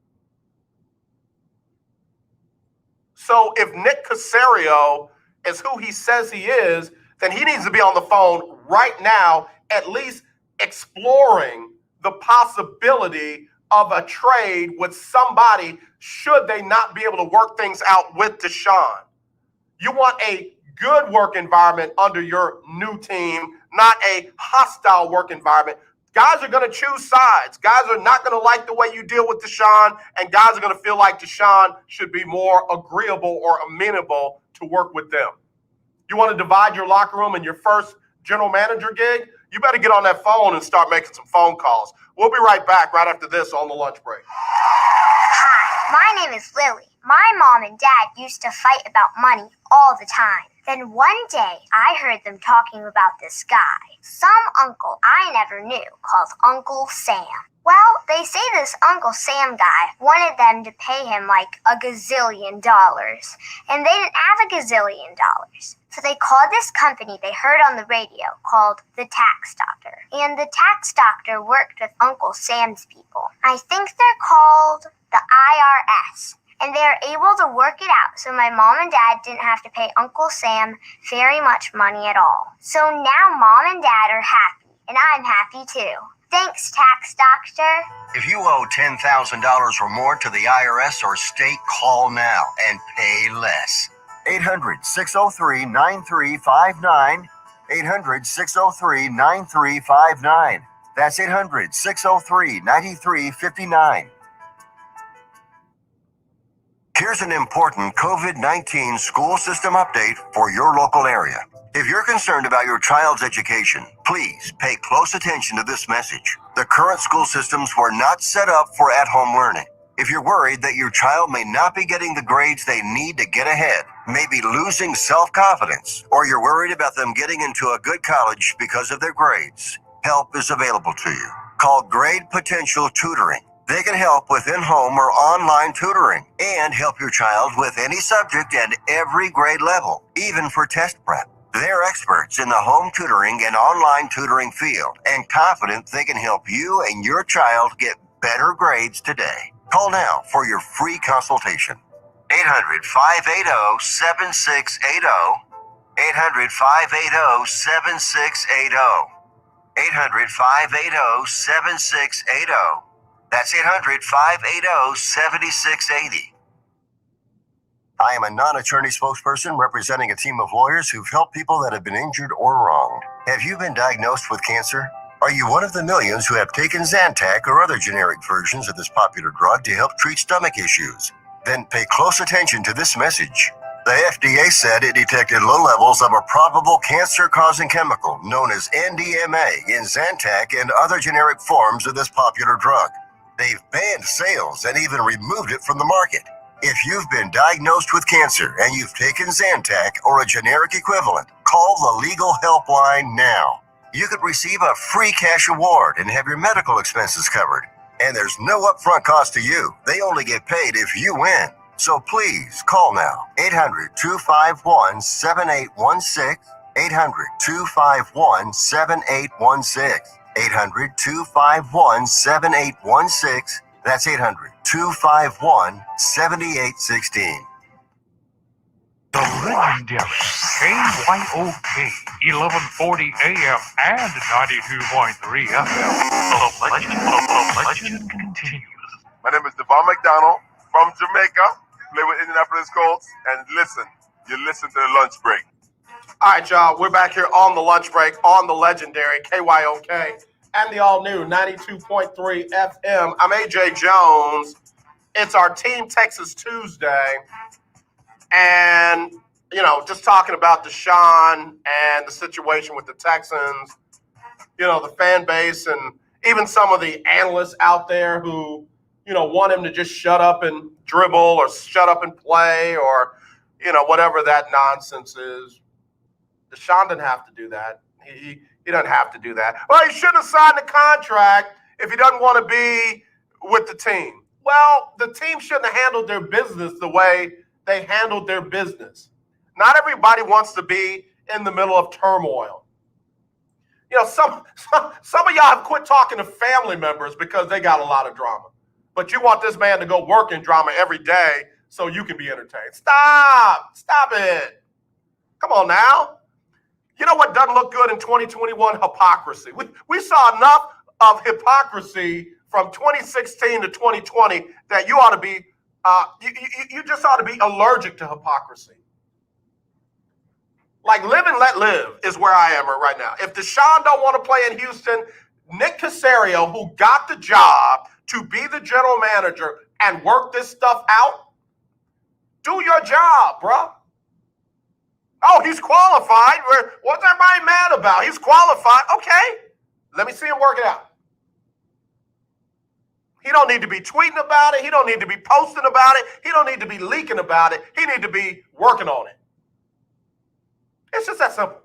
So if Nick Caserio is who he says he is, then he needs to be on the phone right now, at least exploring the possibility of a trade with somebody should they not be able to work things out with Deshaun. You want a good work environment under your new team, not a hostile work environment. Guys are going to choose sides. Guys are not going to like the way you deal with Deshaun, and guys are going to feel like Deshaun should be more agreeable or amenable to work with them. You want to divide your locker room in your first general manager gig? You better get on that phone and start making some phone calls. We'll be right back right after this on the lunch break. Hi, my name is Lily. My mom and dad used to fight about money all the time. Then one day, I heard them talking about this guy, some uncle I never knew, called Uncle Sam. Well, they say this Uncle Sam guy wanted them to pay him like $1 gazillion, and they didn't have $1 gazillion. So they called this company they heard on the radio called the Tax Doctor. And the Tax Doctor worked with Uncle Sam's people. I think they're called the IRS. And they are able to work it out so my mom and dad didn't have to pay Uncle Sam very much money at all. So now mom and dad are happy, and I'm happy too. Thanks, Tax Doctor. If you owe $10,000 or more to the IRS or state, call now and pay less. 800-603-9359. 800-603-9359. That's 800-603-9359. Here's an important COVID-19 school system update for your local area. If you're concerned about your child's education, please pay close attention to this message. The current school systems were not set up for at-home learning. If you're worried that your child may not be getting the grades they need to get ahead, may be losing self-confidence, or you're worried about them getting into a good college because of their grades, help is available to you. Call Grade Potential Tutoring. They can help with in-home or online tutoring and help your child with any subject at every grade level, even for test prep. They're experts in the home tutoring and online tutoring field and confident they can help you and your child get better grades today. Call now for your free consultation. 800-580-7680. 800-580-7680. 800-580-7680. That's 800-580-7680. I am a non-attorney spokesperson representing a team of lawyers who've helped people that have been injured or wronged. Have you been diagnosed with cancer? Are you one of the millions who have taken Zantac or other generic versions of this popular drug to help treat stomach issues? Then pay close attention to this message. The FDA said it detected low levels of a probable cancer-causing chemical known as NDMA in Zantac and other generic forms of this popular drug. They've banned sales and even removed it from the market. If you've been diagnosed with cancer and you've taken Zantac or a generic equivalent, call the legal helpline now. You could receive a free cash award and have your medical expenses covered. And there's no upfront cost to you. They only get paid if you win. So please call now. 800-251-7816. 800-251-7816. 800-251-7816. That's 800-251-7816. The legendary KYOK 1140 AM and 92.3 FM. The legend continues. My name is Devon McDonald from Jamaica. Play with Indianapolis Colts. And listen, you listen to the lunch break. All right, y'all, we're back here on the lunch break on the legendary KYOK and the all-new 92.3 FM. I'm AJ Jones. It's our Team Texas Tuesday. And, you know, just talking about Deshaun and the situation with the Texans, you know, the fan base and even some of the analysts out there who, you know, want him to just shut up and dribble or shut up and play or, you know, whatever that nonsense is. Deshaun didn't have to do that. He doesn't have to do that. Well, he shouldn't have signed the contract if he doesn't want to be with the team. Well, the team shouldn't have handled their business the way they handled their business. Not everybody wants to be in the middle of turmoil. You know, some of y'all have quit talking to family members because they got a lot of drama. But you want this man to go work in drama every day so you can be entertained. Stop it. Come on now. You know what doesn't look good in 2021? Hypocrisy. We saw enough of hypocrisy from 2016 to 2020 that you ought to be you just ought to be allergic to hypocrisy. Like live and let live is where I am right now. If Deshaun don't want to play in Houston, Nick Caserio, who got the job to be the general manager and work this stuff out, do your job, bro. Oh, he's qualified. What's everybody mad about? He's qualified. Okay, let me see him work it out. He don't need to be tweeting about it. He don't need to be posting about it. He don't need to be leaking about it. He need to be working on it. It's just that simple.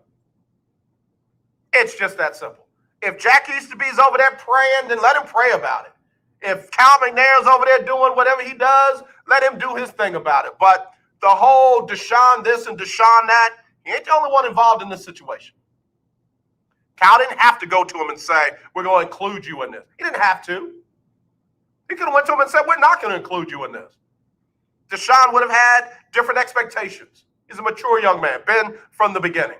It's just that simple. If Jack Easterby's over there praying, then let him pray about it. If Cal McNair's over there doing whatever he does, let him do his thing about it. But the whole Deshaun this and Deshaun that, he ain't the only one involved in this situation. Cal didn't have to go to him and say, we're going to include you in this. He didn't have to. He could have went to him and said, we're not going to include you in this. Deshaun would have had different expectations. He's a mature young man, been from the beginning.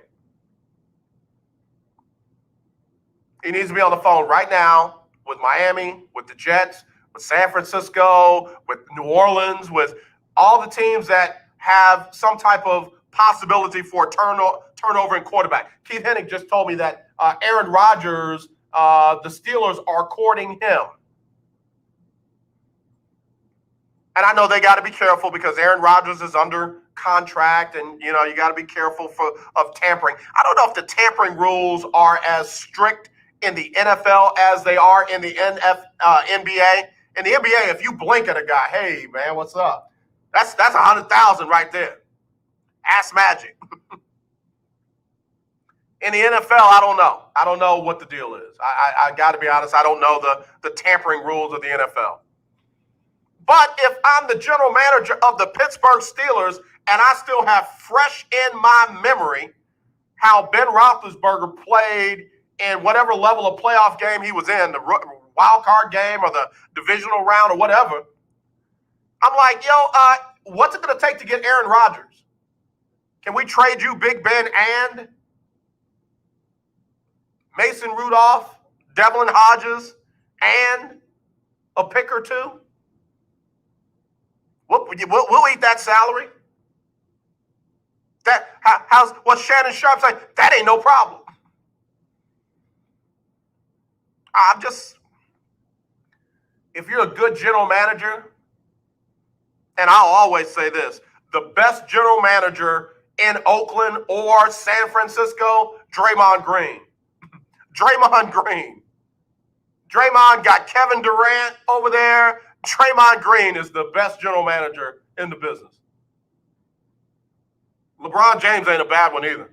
He needs to be on the phone right now with Miami, with the Jets, with San Francisco, with New Orleans, with all the teams that have some type of possibility for a turnover in quarterback. Keith Hennig just told me that Aaron Rodgers, the Steelers are courting him. And I know they got to be careful because Aaron Rodgers is under contract and, you know, you got to be careful of tampering. I don't know if the tampering rules are as strict in the NFL as they are in the NBA. In the NBA, if you blink at a guy, hey, man, what's up? That's 100,000 right there. Ask Magic. In the NFL, I don't know. I don't know what the deal is. I got to be honest. I don't know the tampering rules of the NFL. But if I'm the general manager of the Pittsburgh Steelers and I still have fresh in my memory how Ben Roethlisberger played in whatever level of playoff game he was in, the wild card game or the divisional round or whatever, I'm like, what's it going to take to get Aaron Rodgers? Can we trade you Big Ben and Mason Rudolph, Devlin Hodges, and a pick or two. We'll eat that salary. How's what Shannon Sharp say? That ain't no problem. If you're a good general manager, and I'll always say this, the best general manager in Oakland or San Francisco, Draymond Green. Draymond Green. Draymond got Kevin Durant over there. Draymond Green is the best general manager in the business. LeBron James ain't a bad one either.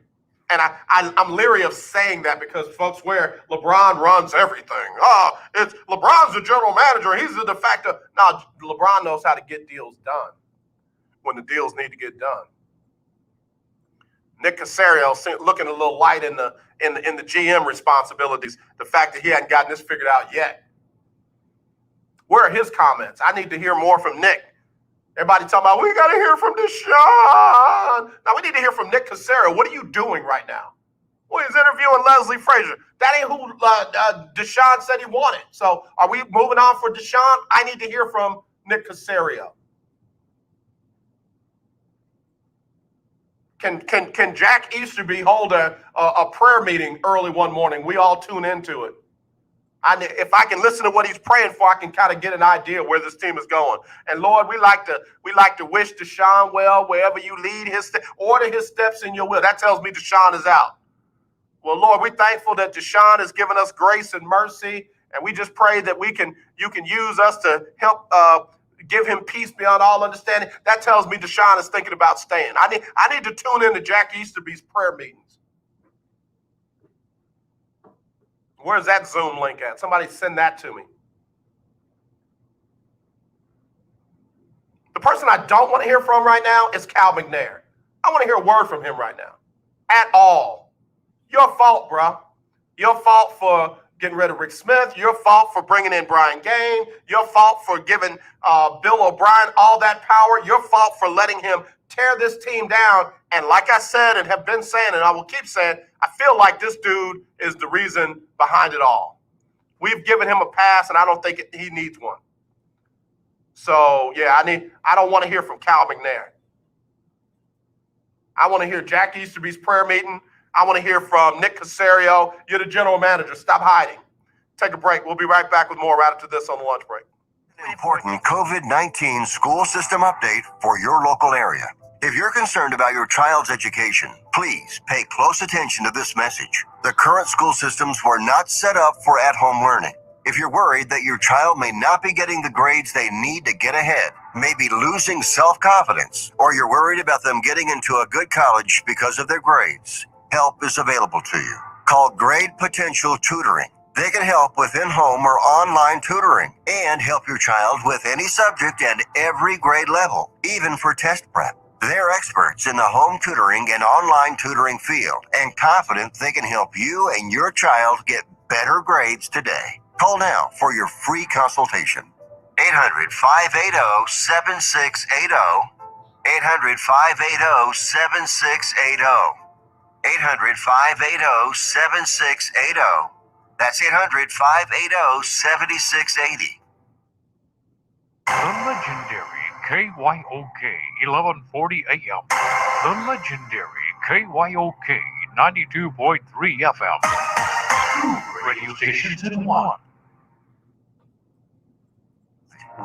And I'm leery of saying that because folks swear LeBron runs everything. It's LeBron's the general manager. He's the de facto. No, LeBron knows how to get deals done when the deals need to get done. Nick Casario looking a little light in the GM responsibilities. The fact that he hadn't gotten this figured out yet. Where are his comments? I need to hear more from Nick. Everybody talking about, we got to hear from Deshaun. Now, we need to hear from Nick Casario. What are you doing right now? Well, he's interviewing Leslie Frazier. That ain't who Deshaun said he wanted. So are we moving on for Deshaun? I need to hear from Nick Casario. Can Jack Easterby hold a prayer meeting early one morning? We all tune into it. If I can listen to what he's praying for, I can kind of get an idea where this team is going. And Lord, we like to wish Deshaun well wherever you lead order his steps in your will. That tells me Deshaun is out. Well, Lord, we're thankful that Deshaun has given us grace and mercy, and we just pray that you can use us to help give him peace beyond all understanding. That tells me Deshaun is thinking about staying. I need to tune in to Jack Easterby's prayer meetings. Where's that Zoom link at? Somebody send that to me. The person I don't want to hear from right now is Cal McNair. I want to hear a word from him right now. At all. Your fault, bro. Your fault for getting rid of Rick Smith. Your fault for bringing in Brian Gaine. Your fault for giving Bill O'Brien all that power. Your fault for letting him tear this team down. And like I said and have been saying, and I will keep saying, I feel like this dude is the reason behind it all. We've given him a pass, and I don't think he needs one. So, yeah, I don't want to hear from Cal McNair. I want to hear Jack Easterby's prayer meeting. I want to hear from Nick Casario. You're the general manager. Stop hiding. Take a break. We'll be right back with more right after this on the lunch break. Important COVID-19 school system update for your local area. If you're concerned about your child's education, please pay close attention to this message. The current school systems were not set up for at-home learning. If you're worried that your child may not be getting the grades they need to get ahead, maybe losing self-confidence, or you're worried about them getting into a good college because of their grades, help is available to you. Call Grade Potential Tutoring. They can help with in-home or online tutoring and help your child with any subject and every grade level, even for test prep. They're experts in the home tutoring and online tutoring field and confident they can help you and your child get better grades today. Call now for your free consultation. 800-580-7680. 800-580-7680. 800-580-7680. That's 800-580-7680. The legendary KYOK 1140 AM. The legendary KYOK 92.3 FM. Two radio stations in one.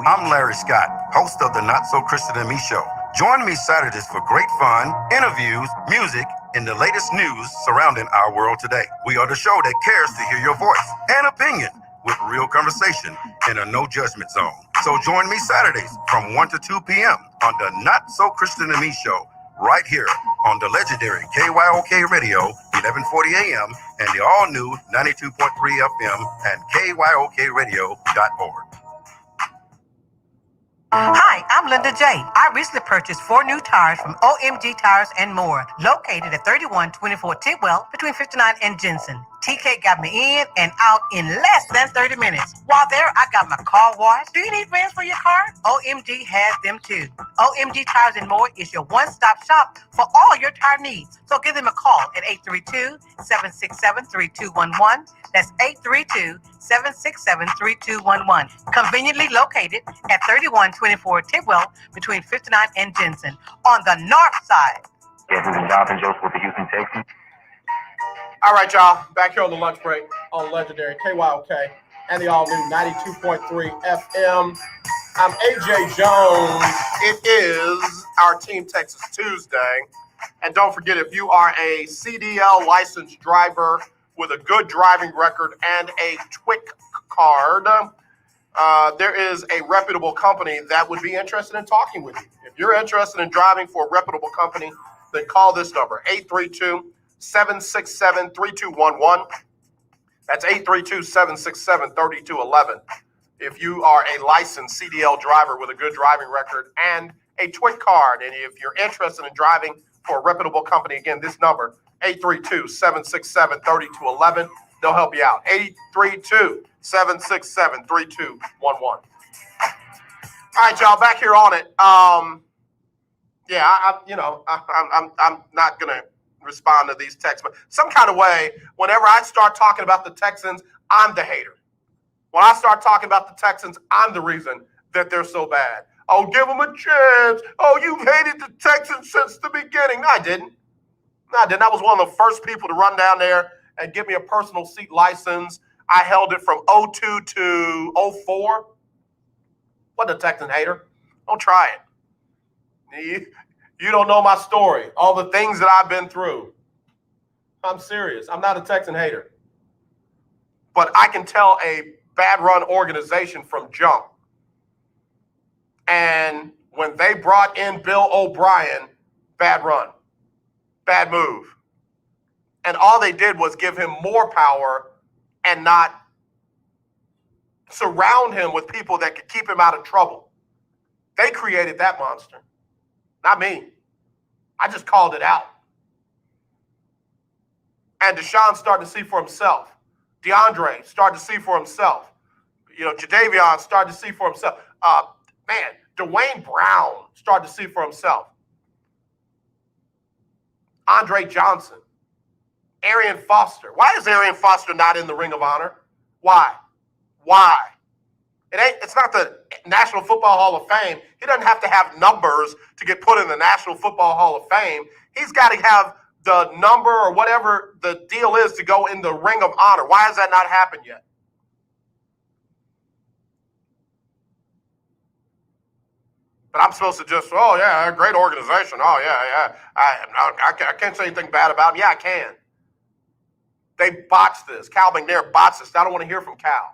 I'm Larry Scott, host of the Not So Christian and Me Show. Join me Saturdays for great fun, interviews, music, and the latest news surrounding our world today. We are the show that cares to hear your voice and opinion with real conversation in a no judgment zone. So join me Saturdays from 1 to 2 p.m. on the Not So Christian and Me Show, right here on the legendary KYOK Radio, 1140 AM, and the all-new 92.3 FM and KYOKradio.org. Hi, I'm Linda J. I recently purchased 4 new tires from OMG Tires and More, located at 3124 Tidwell between 59 and Jensen. TK got me in and out in less than 30 minutes. While there, I got my car washed. Do you need rims for your car? OMG has them too. OMG Tires and More is your one-stop shop for all your tire needs. So give them a call at 832-767-3211. That's 832-767-3211. Conveniently located at 3124 Tidwell between 59 and Jensen on the north side. Yes, this is Jonathan Joseph with the Houston Texans. All right, y'all. Back here on the lunch break on legendary KYOK and the all-new 92.3 FM. I'm AJ Jones. It is our Team Texas Tuesday. And don't forget, if you are a CDL licensed driver with a good driving record and a TWIC card, there is a reputable company that would be interested in talking with you. If you're interested in driving for a reputable company, then call this number, 832-767-3211. That's 832-767-3211. If you are a licensed CDL driver with a good driving record and a TWIC card, and if you're interested in driving for a reputable company, again, this number, 832-767-3211. They'll help you out. 832-767-3211. All right, y'all, back here on it. I'm not gonna respond to these texts, but some kind of way, whenever I start talking about the Texans, I'm the hater. When I start talking about the Texans, I'm the reason that they're so bad. Oh, give them a chance. Oh, you've hated the Texans since the beginning. No, I didn't. I was one of the first people to run down there and give me a personal seat license. I held it from 02 to 04. What a Texan hater. Don't try it. You don't know my story, all the things that I've been through. I'm serious. I'm not a Texan hater. But I can tell a bad run organization from jump. And when they brought in Bill O'Brien, bad run, bad move. And all they did was give him more power and not surround him with people that could keep him out of trouble. They created that monster. Not me. I just called it out. And Deshaun started to see for himself. DeAndre started to see for himself. Jadeveon started to see for himself. Dwayne Brown started to see for himself. Andre Johnson. Arian Foster. Why is Arian Foster not in the Ring of Honor? Why? It's not the National Football Hall of Fame. He doesn't have to have numbers to get put in the National Football Hall of Fame. He's got to have the number or whatever the deal is to go in the Ring of Honor. Why has that not happened yet? But I'm supposed to just, oh, yeah, great organization. Oh, yeah. I can't say anything bad about him. Yeah, I can. They botched this. Cal McNair botched this. I don't want to hear from Cal.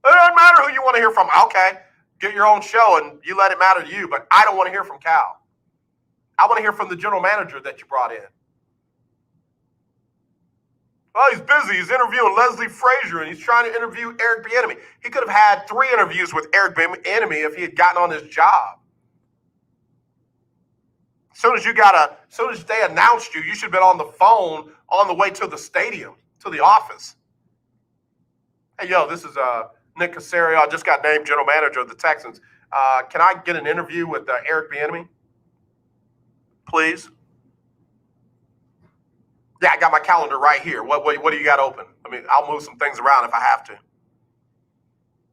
It doesn't matter who you want to hear from. Okay, get your own show and you let it matter to you, but I don't want to hear from Cal. I want to hear from the general manager that you brought in. Well, he's busy. He's interviewing Leslie Frazier, and he's trying to interview Eric Bieniemy. He could have had 3 interviews with Eric Bieniemy if he had gotten on his job. As soon as they announced you, you should have been on the phone on the way to the stadium, to the office. Hey, this is Nick Casario. I just got named general manager of the Texans. Can I get an interview with Eric Bieniemy? Please? Yeah, I got my calendar right here. What do you got open? I mean, I'll move some things around if I have to.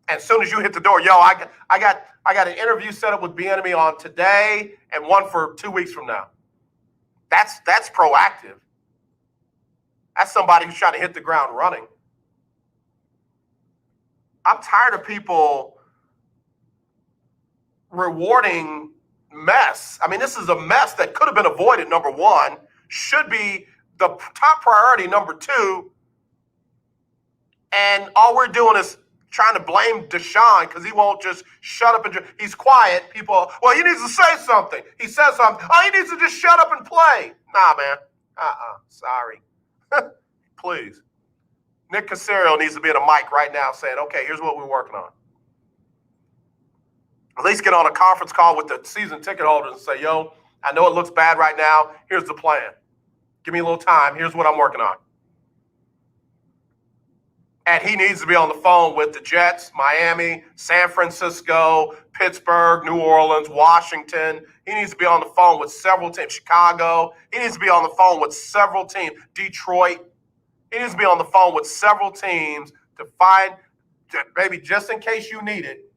And as soon as you hit the door, I got an interview set up with Bieniemy on today and one for 2 weeks from now. That's proactive. That's somebody who's trying to hit the ground running. I'm tired of people rewarding mess. I mean, this is a mess that could have been avoided, number one, should be the top priority, number 2. And all we're doing is trying to blame Deshaun because he won't just shut up and he's quiet. People, well, he needs to say something. He says something. Oh, he needs to just shut up and play. Nah, man. Sorry. Please. Nick Casario needs to be at a mic right now saying, okay, here's what we're working on. At least get on a conference call with the season ticket holders and say, yo, I know it looks bad right now. Here's the plan. Give me a little time. Here's what I'm working on. And he needs to be on the phone with the Jets, Miami, San Francisco, Pittsburgh, New Orleans, Washington. He needs to be on the phone with several teams, Chicago. He needs to be on the phone with several teams, Detroit. He needs to be on the phone with several teams to find, maybe just in case you need it,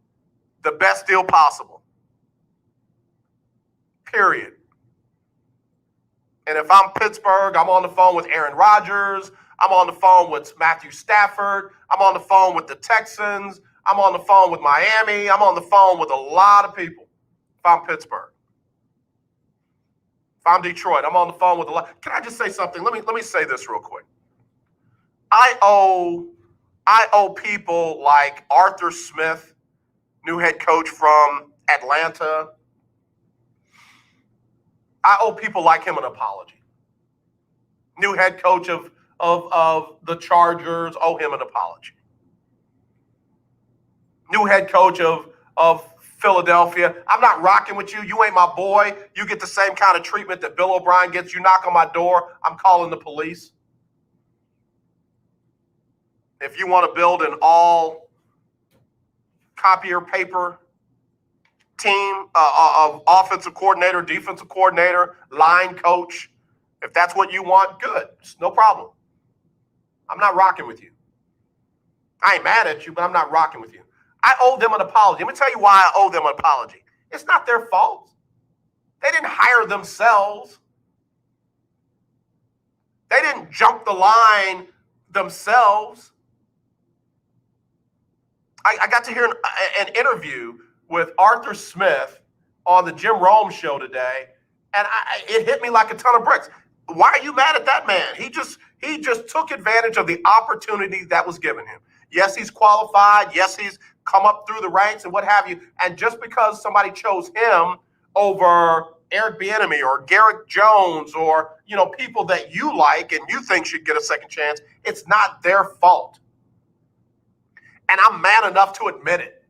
the best deal possible. Period. And if I'm Pittsburgh, I'm on the phone with Aaron Rodgers. I'm on the phone with Matthew Stafford. I'm on the phone with the Texans. I'm on the phone with Miami. I'm on the phone with a lot of people if I'm Pittsburgh. If I'm Detroit, I'm on the phone with a lot. Can I just say something? Let me say this real quick. I owe people like Arthur Smith, new head coach from Atlanta. I owe people like him an apology. New head coach of the Chargers, owe him an apology. New head coach of Philadelphia. I'm not rocking with you. You ain't my boy. You get the same kind of treatment that Bill O'Brien gets. You knock on my door, I'm calling the police. If you want to build an all copier paper team of offensive coordinator, defensive coordinator, line coach, if that's what you want, good. It's no problem. I'm not rocking with you. I ain't mad at you, but I'm not rocking with you. I owe them an apology. Let me tell you why I owe them an apology. It's not their fault. They didn't hire themselves. They didn't jump the line themselves. I got to hear an interview with Arthur Smith on the Jim Rome show today, and it hit me like a ton of bricks. Why are you mad at that man? He just took advantage of the opportunity that was given him. Yes, he's qualified. Yes, he's come up through the ranks and what have you. And just because somebody chose him over Eric Bieniemy or Garrett Jones or, people that you like and you think should get a second chance, it's not their fault. And I'm man enough to admit it.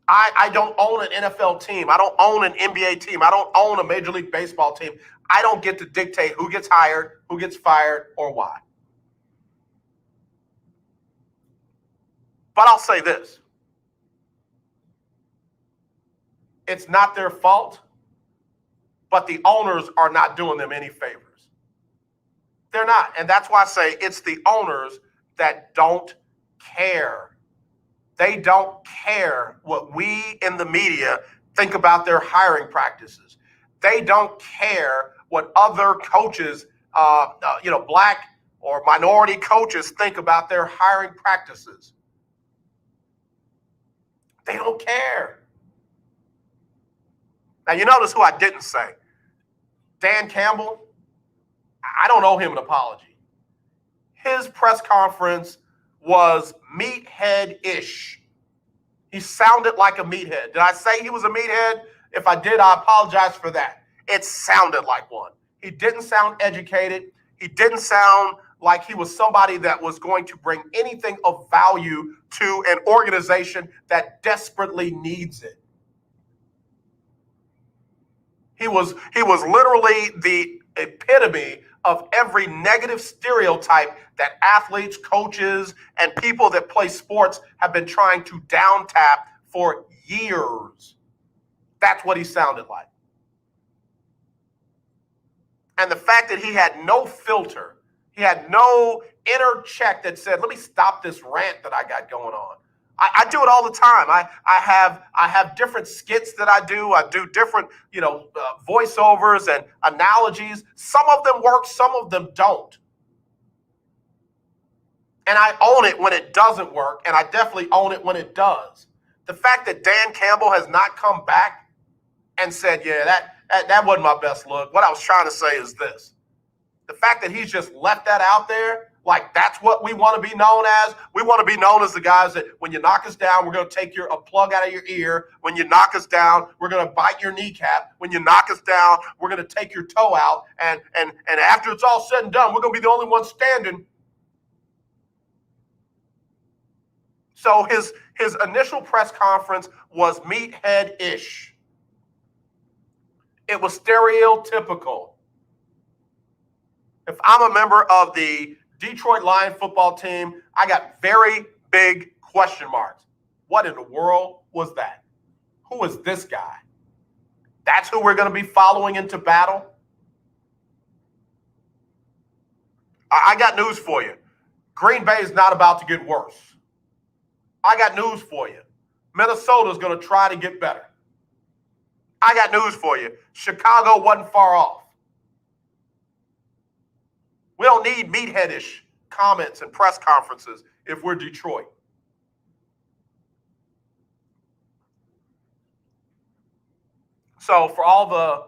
I don't own an NFL team. I don't own an NBA team. I don't own a Major League Baseball team. I don't get to dictate who gets hired, who gets fired, or why. But I'll say this. It's not their fault, but the owners are not doing them any favors. They're not. And that's why I say it's the owners that don't care. They don't care what we in the media think about their hiring practices. They don't care what other coaches, black or minority coaches think about their hiring practices. They don't care. Now, you notice who I didn't say. Dan Campbell, I don't owe him an apology. His press conference was meathead-ish. He sounded like a meathead. Did I say he was a meathead? If I did, I apologize for that. It sounded like one. He didn't sound educated. He didn't sound like he was somebody that was going to bring anything of value to an organization that desperately needs it. He was literally the epitome of every negative stereotype that athletes, coaches, and people that play sports have been trying to down tap for years. That's what he sounded like. And the fact that he had no filter, he had no inner check that said, let me stop this rant that I got going on. I do it all the time. I have different skits that I do. I do different, voiceovers and analogies. Some of them work, some of them don't. And I own it when it doesn't work, and I definitely own it when it does. The fact that Dan Campbell has not come back and said, yeah, that wasn't my best look. What I was trying to say is this. The fact that he's just left that out there, like that's what we want to be known as. We want to be known as the guys that when you knock us down, we're going to take a plug out of your ear. When you knock us down, we're going to bite your kneecap. When you knock us down, we're going to take your toe out. And after it's all said and done, we're going to be the only ones standing. So his initial press conference was meathead-ish. It was stereotypical. If I'm a member of the Detroit Lion football team, I got very big question marks. What in the world was that? Who is this guy? That's who we're going to be following into battle? I got news for you. Green Bay is not about to get worse. I got news for you. Minnesota's going to try to get better. I got news for you. Chicago wasn't far off. We don't need meatheadish comments and press conferences if we're Detroit. So for all the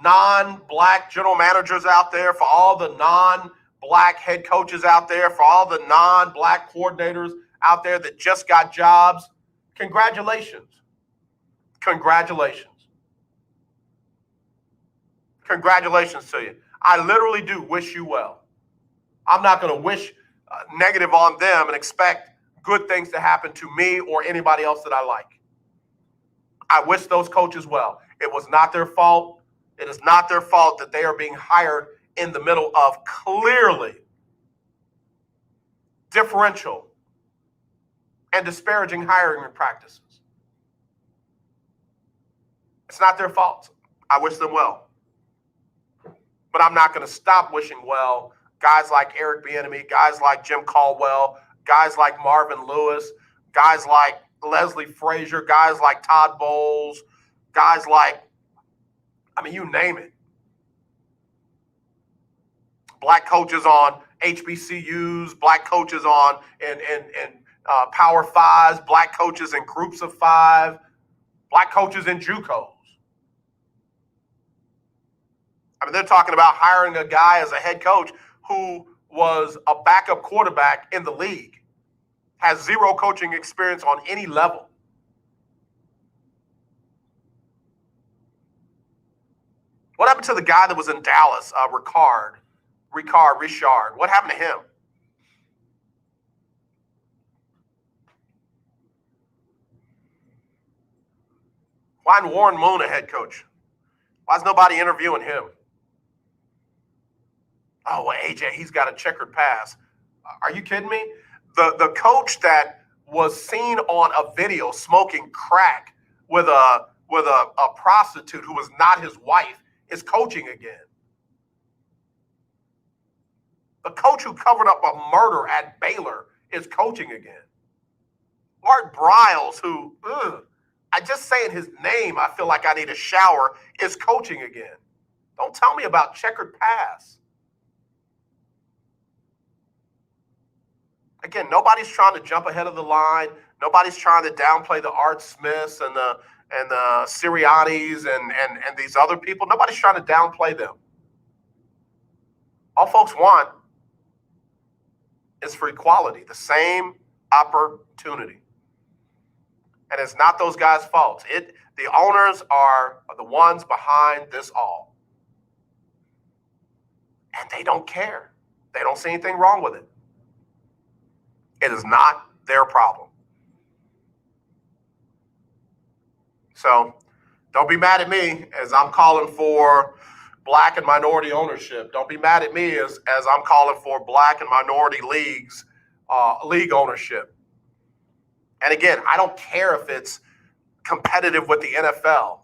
non-black general managers out there, for all the non-black head coaches out there, for all the non-black coordinators out there that just got jobs, congratulations. Congratulations. Congratulations to you. I literally do wish you well. I'm not going to wish negative on them and expect good things to happen to me or anybody else that I like. I wish those coaches well. It was not their fault. It is not their fault that they are being hired in the middle of clearly differential and disparaging hiring practices. It's not their fault. I wish them well. But I'm not going to stop wishing well guys like Eric Bieniemy, guys like Jim Caldwell, guys like Marvin Lewis, guys like Leslie Frazier, guys like Todd Bowles, guys like, you name it. Black coaches on HBCUs, black coaches on in Power Fives, black coaches in groups of five, black coaches in JUCOs. They're talking about hiring a guy as a head coach who was a backup quarterback in the league, has zero coaching experience on any level. What happened to the guy that was in Dallas, Richard? What happened to him? Why isn't Warren Moon a head coach? Why is nobody interviewing him? Oh, well, AJ, he's got a checkered past. Are you kidding me? The coach that was seen on a video smoking crack with a prostitute who was not his wife is coaching again. The coach who covered up a murder at Baylor is coaching again. Art Briles, who, I just saying his name, I feel like I need a shower, is coaching again. Don't tell me about checkered past. Again, nobody's trying to jump ahead of the line. Nobody's trying to downplay the Art Smiths and the Siriannis and these other people. Nobody's trying to downplay them. All folks want is for equality, the same opportunity. And it's not those guys' fault. The owners are the ones behind this all. And they don't care. They don't see anything wrong with it. It is not their problem. So don't be mad at me as I'm calling for black and minority ownership. Don't be mad at me as I'm calling for black and minority leagues, league ownership. And again, I don't care if it's competitive with the NFL.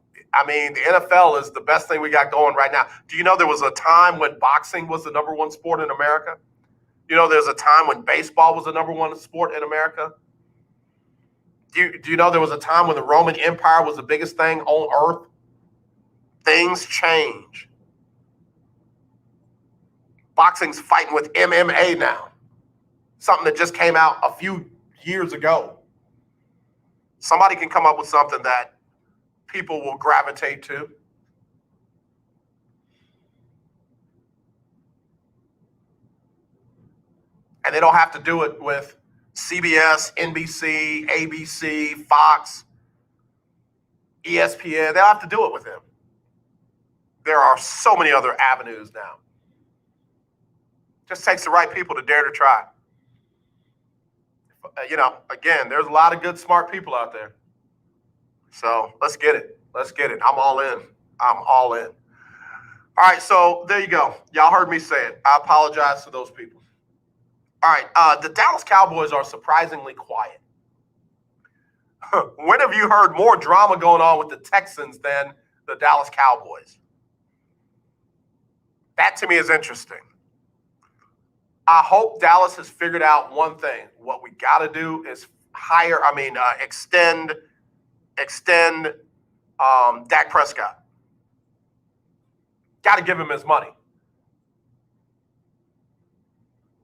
The NFL is the best thing we got going right now. Do you know there was a time when boxing was the number one sport in America? You know, there's a time when baseball was the number one sport in America. Do you know there was a time when the Roman Empire was the biggest thing on earth? Things change. Boxing's fighting with MMA now. Something that just came out a few years ago. Somebody can come up with something that people will gravitate to. And they don't have to do it with CBS, NBC, ABC, Fox, ESPN. They don't have to do it with them. There are so many other avenues now. Just takes the right people to dare to try. Again, there's a lot of good, smart people out there. So let's get it. Let's get it. I'm all in. I'm all in. All right, so there you go. Y'all heard me say it. I apologize to those people. All right, the Dallas Cowboys are surprisingly quiet. When have you heard more drama going on with the Texans than the Dallas Cowboys? That to me is interesting. I hope Dallas has figured out one thing. What we got to do is extend Dak Prescott. Got to give him his money.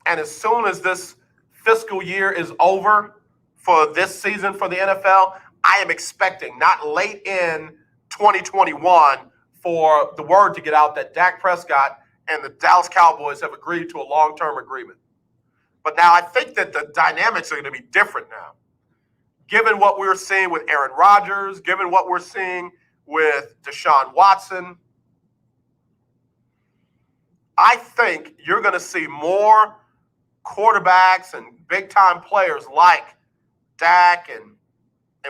And as soon as this fiscal year is over for this season for the NFL, I am expecting, not late in 2021, for the word to get out that Dak Prescott and the Dallas Cowboys have agreed to a long-term agreement. But now I think that the dynamics are going to be different now. Given what we're seeing with Aaron Rodgers, given what we're seeing with Deshaun Watson, I think you're going to see more quarterbacks and big-time players like Dak and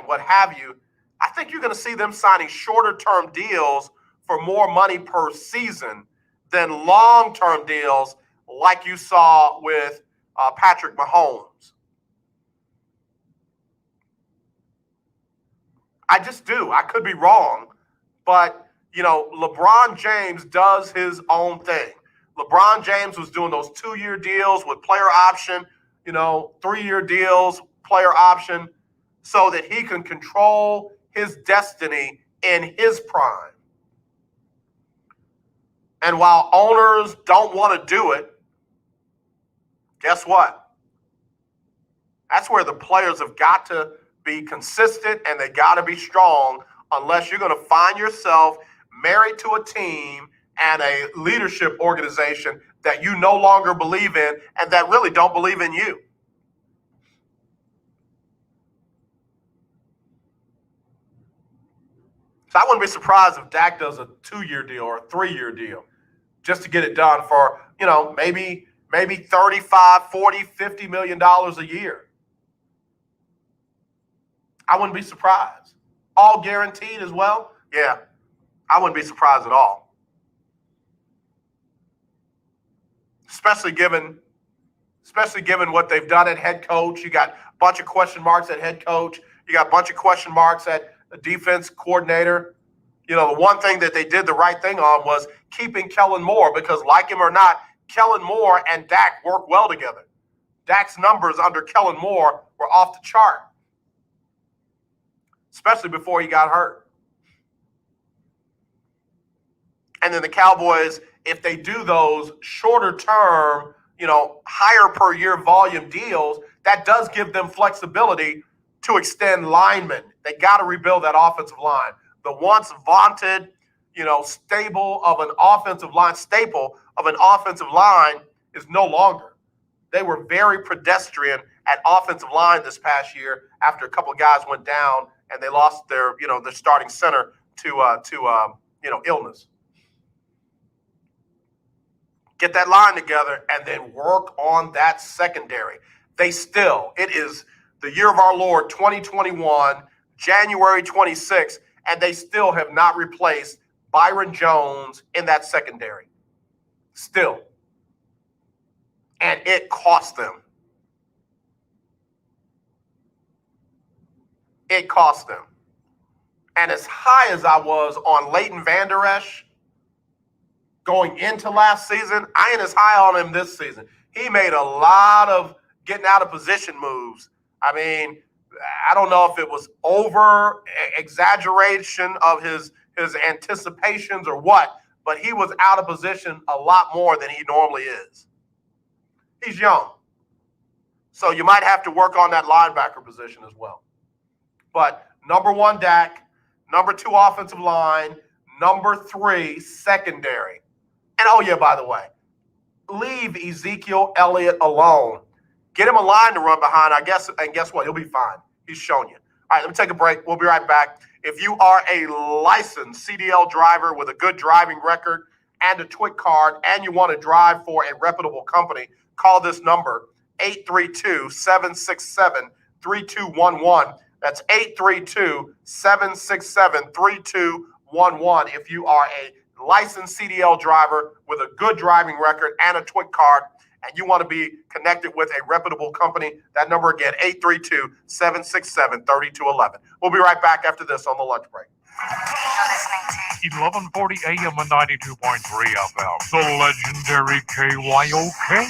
what have you. I think you're going to see them signing shorter-term deals for more money per season than long-term deals like you saw with Patrick Mahomes. I just do. I could be wrong, but, LeBron James does his own thing. LeBron James was doing those 2-year deals with player option, 3-year deals, player option, so that he can control his destiny in his prime. And while owners don't want to do it, guess what? That's where the players have got to be consistent and they got to be strong, unless you're going to find yourself married to a team and a leadership organization that you no longer believe in and that really don't believe in you. So I wouldn't be surprised if Dak does a 2-year deal or a 3-year deal just to get it done for, maybe 35, 40, $50 million a year. I wouldn't be surprised. All guaranteed as well? Yeah, I wouldn't be surprised at all. Especially given what they've done at head coach. You got a bunch of question marks at head coach. You got a bunch of question marks at the defense coordinator. The one thing that they did the right thing on was keeping Kellen Moore, because like him or not, Kellen Moore and Dak work well together. Dak's numbers under Kellen Moore were off the chart, especially before he got hurt. And then the Cowboys, if they do those shorter term, higher per year volume deals, that does give them flexibility to extend linemen. They got to rebuild that offensive line. The once vaunted, staple of an offensive line is no longer. They were very pedestrian at offensive line this past year after a couple of guys went down and they lost their starting center to illness. Get that line together and then work on that secondary. It is the year of our Lord 2021, January 26th, and they still have not replaced Byron Jones in that secondary. Still. And it cost them. It cost them. And as high as I was on Leighton Vander Esch going into last season, I ain't as high on him this season. He made a lot of getting out of position moves. I mean, I don't know if it was over exaggeration of his anticipations or what, but he was out of position a lot more than he normally is. He's young. So you might have to work on that linebacker position as well. But number 1, Dak. Number 2, offensive line. Number 3, secondary. And oh yeah, by the way, leave Ezekiel Elliott alone. Get him a line to run behind, and guess what? He'll be fine. He's shown you. All right, let me take a break. We'll be right back. If you are a licensed CDL driver with a good driving record and a TWIC card, and you want to drive for a reputable company, call this number, 832-767-3211. That's 832-767-3211. If you are a licensed CDL driver with a good driving record and a TWIC card, and you want to be connected with a reputable company, that number again, 832-767-3211. We'll be right back after this on the lunch break. 1140 AM and 92.3 FM. The legendary KYOK.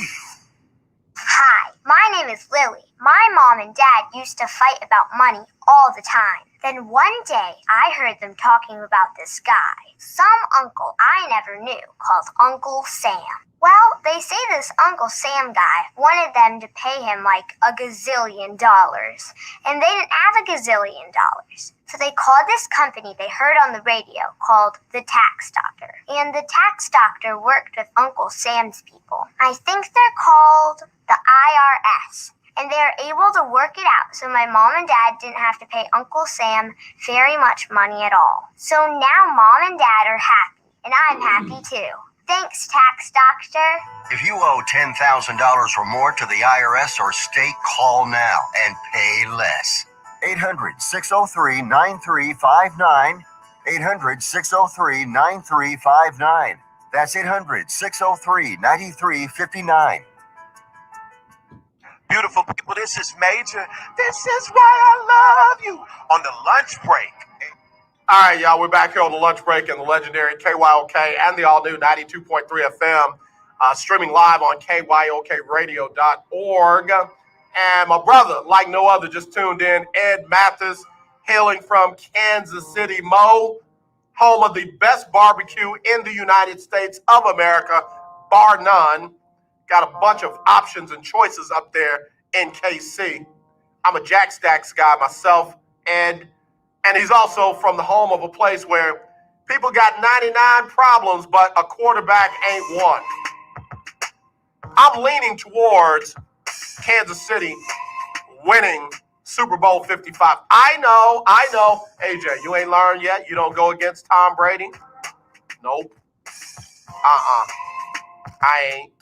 Hi, my name is Lily. My mom and dad used to fight about money all the time. Then one day, I heard them talking about this guy, some uncle I never knew, called Uncle Sam. Well, they say this Uncle Sam guy wanted them to pay him like $1 gazillion, and they didn't have $1 gazillion. So they called this company they heard on the radio called the Tax Doctor. And the Tax Doctor worked with Uncle Sam's people. I think they're called the IRS. And they are able to work it out so my mom and dad didn't have to pay Uncle Sam very much money at all. So now mom and dad are happy, and I'm happy too. Thanks, Tax Doctor. If you owe $10,000 or more to the IRS or state, call now and pay less. 800-603-9359. 800-603-9359. That's 800-603-9359. Beautiful people, this is Major. This is why I love you on the lunch break. All right, y'all, we're back here on the lunch break in the legendary KYOK and the all-new 92.3 FM, streaming live on KYOKradio.org. And my brother, like no other, just tuned in, Ed Mathis, hailing from Kansas City, Mo, home of the best barbecue in the United States of America, bar none. Got a bunch of options and choices up there in KC. I'm a Jack Stacks guy myself, Ed. And he's also from the home of a place where people got 99 problems, but a quarterback ain't one. I'm leaning towards Kansas City winning Super Bowl 55. I know. AJ, you ain't learned yet? You don't go against Tom Brady? Nope. I ain't.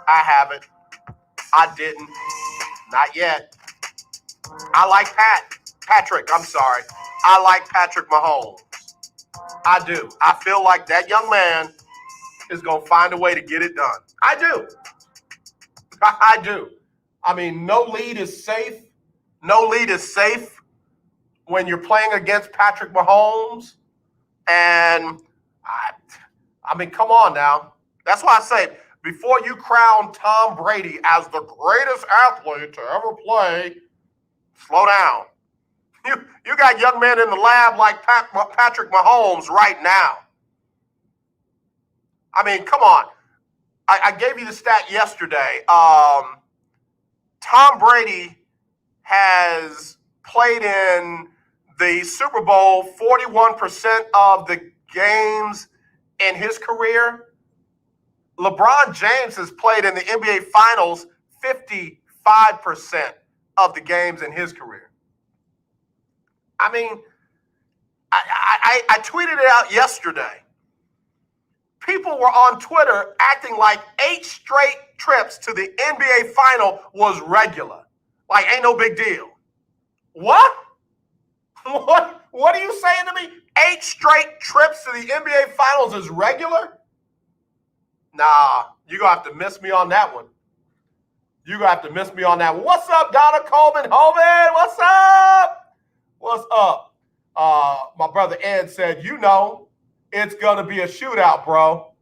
I haven't. I didn't. Not yet. I like Patrick, I'm sorry. I like Patrick Mahomes. I do. I feel like that young man is going to find a way to get it done. I do. I do. I mean, no lead is safe. No lead is safe when you're playing against Patrick Mahomes. And, I mean, come on now. That's why I say, before you crown Tom Brady as the greatest athlete to ever play, slow down. You got young men in the lab like Patrick Mahomes right now. I mean, come on. I gave you the stat yesterday. Tom Brady has played in the Super Bowl 41% of the games in his career. LeBron James has played in the NBA Finals 55% of the games in his career. I mean, I tweeted it out yesterday. People were on Twitter acting like 8 straight trips to the NBA Final was regular. Like, ain't no big deal. What? What are you saying to me? 8 straight trips to the NBA Finals is regular? Nah, you're going to have to miss me on that one. You're going to have to miss me on that one. What's up, Donna Coleman? Homie, what's up? What's up? My brother Ed said, it's going to be a shootout, bro.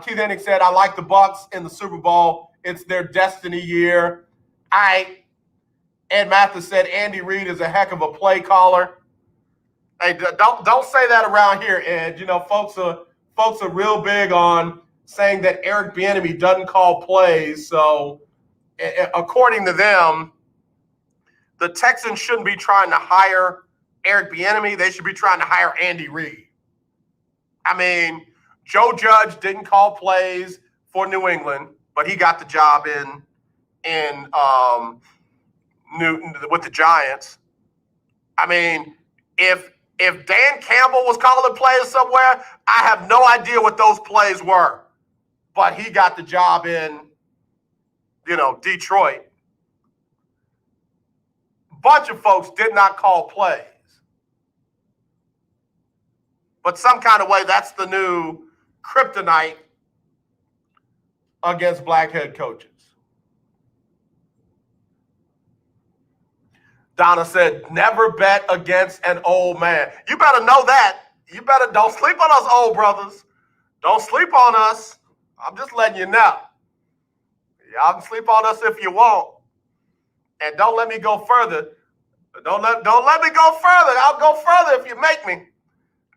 Keith Hennig said, I like the Bucks in the Super Bowl. It's their destiny year. Ed Mathis said, Andy Reid is a heck of a play caller. Hey, don't say that around here, Ed. Folks are real big on saying that Eric Bieniemy doesn't call plays. So according to them, the Texans shouldn't be trying to hire Eric Bieniemy. They should be trying to hire Andy Reid. I mean, Joe Judge didn't call plays for New England, but he got the job with the Giants. I mean, if Dan Campbell was calling plays somewhere, I have no idea what those plays were. But he got the job in, Detroit. Bunch of folks did not call plays. But some kind of way, that's the new kryptonite against black head coaches. Donna said, never bet against an old man. You better know that. You better don't sleep on us, old brothers. Don't sleep on us. I'm just letting you know. Y'all can sleep on us if you want. And don't let me go further. Don't let me go further. I'll go further if you make me.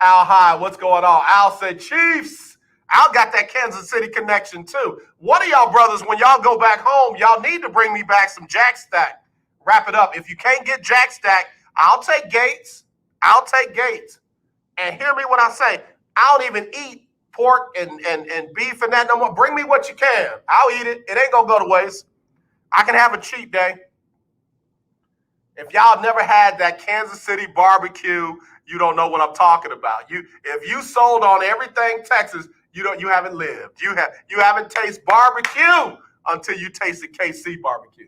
Al, hi, what's going on? Al said, Chiefs. Al got that Kansas City connection too. One of y'all brothers, when y'all go back home, y'all need to bring me back some Jack Stack. Wrap it up. If you can't get Jack Stack, I'll take Gates. I'll take Gates. And hear me when I say, I don't even eat pork and beef and that no more. Bring me what you can. I'll eat it. It ain't going to go to waste. I can have a cheat day. If y'all never had that Kansas City barbecue, you don't know what I'm talking about. If you sold on everything Texas, you haven't lived. You haven't tasted barbecue until you tasted KC barbecue.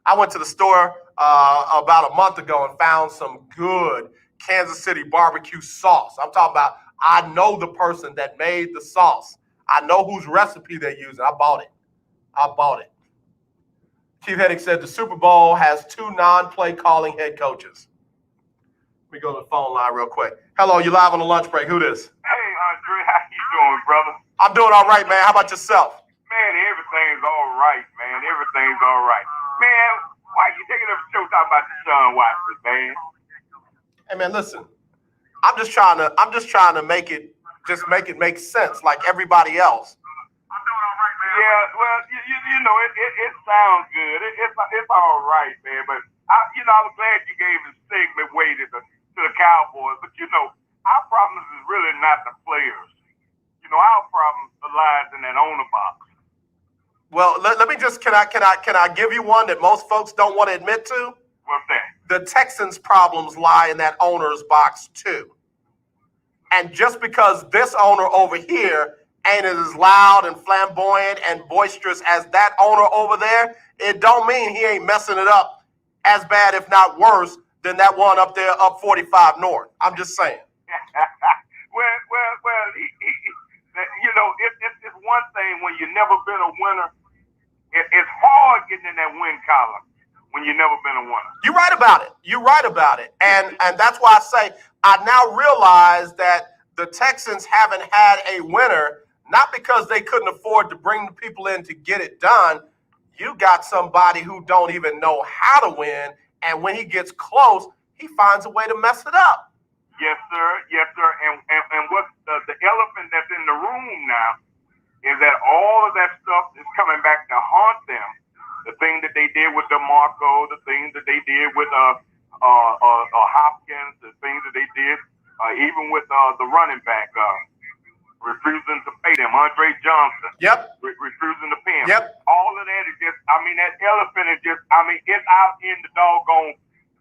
I went to the store about a month ago and found some good Kansas City barbecue sauce. I'm talking about, I know the person that made the sauce. I know whose recipe they're using. I bought it. Chief Hennig said the Super Bowl has 2 non-play calling head coaches. Let me go to the phone line real quick. Hello, you live on the lunch break. Who this? Hey, Andre, how you doing, brother? I'm doing all right, man. How about yourself? Man, everything's all right, man. Everything's all right. Man, why you taking up a show talking about the Sean Watson, man? Hey, man, listen. I'm just trying to make it make sense like everybody else. Yeah, well, you know, it sounds good. It's all right, man. But I was glad you gave the segment away to the Cowboys. But our problem is really not the players. Our problem lies in that owner box. Well, let me just can I give you one that most folks don't want to admit to? What's that? The Texans' problems lie in that owner's box too. And just because this owner over here ain't as loud and flamboyant and boisterous as that owner over there, it don't mean he ain't messing it up as bad, if not worse, than that one up there up 45 North. I'm just saying. well, it's one thing when you've never been a winner. It's hard getting in that win column when you've never been a winner. You're right about it. And that's why I say I now realize that the Texans haven't had a winner, not because they couldn't afford to bring the people in to get it done. You got somebody who don't even know how to win, and when he gets close, he finds a way to mess it up. Yes, sir. And what the elephant that's in the room now is that all of that stuff is coming back to haunt them. The thing that they did with DeMarco, the things that they did with Hopkins, the things that they did even with the running back, refusing to pay them, Andre Johnson. Yep. Refusing to pay him. Yep. All of that is just, that elephant is just, it's out in the doggone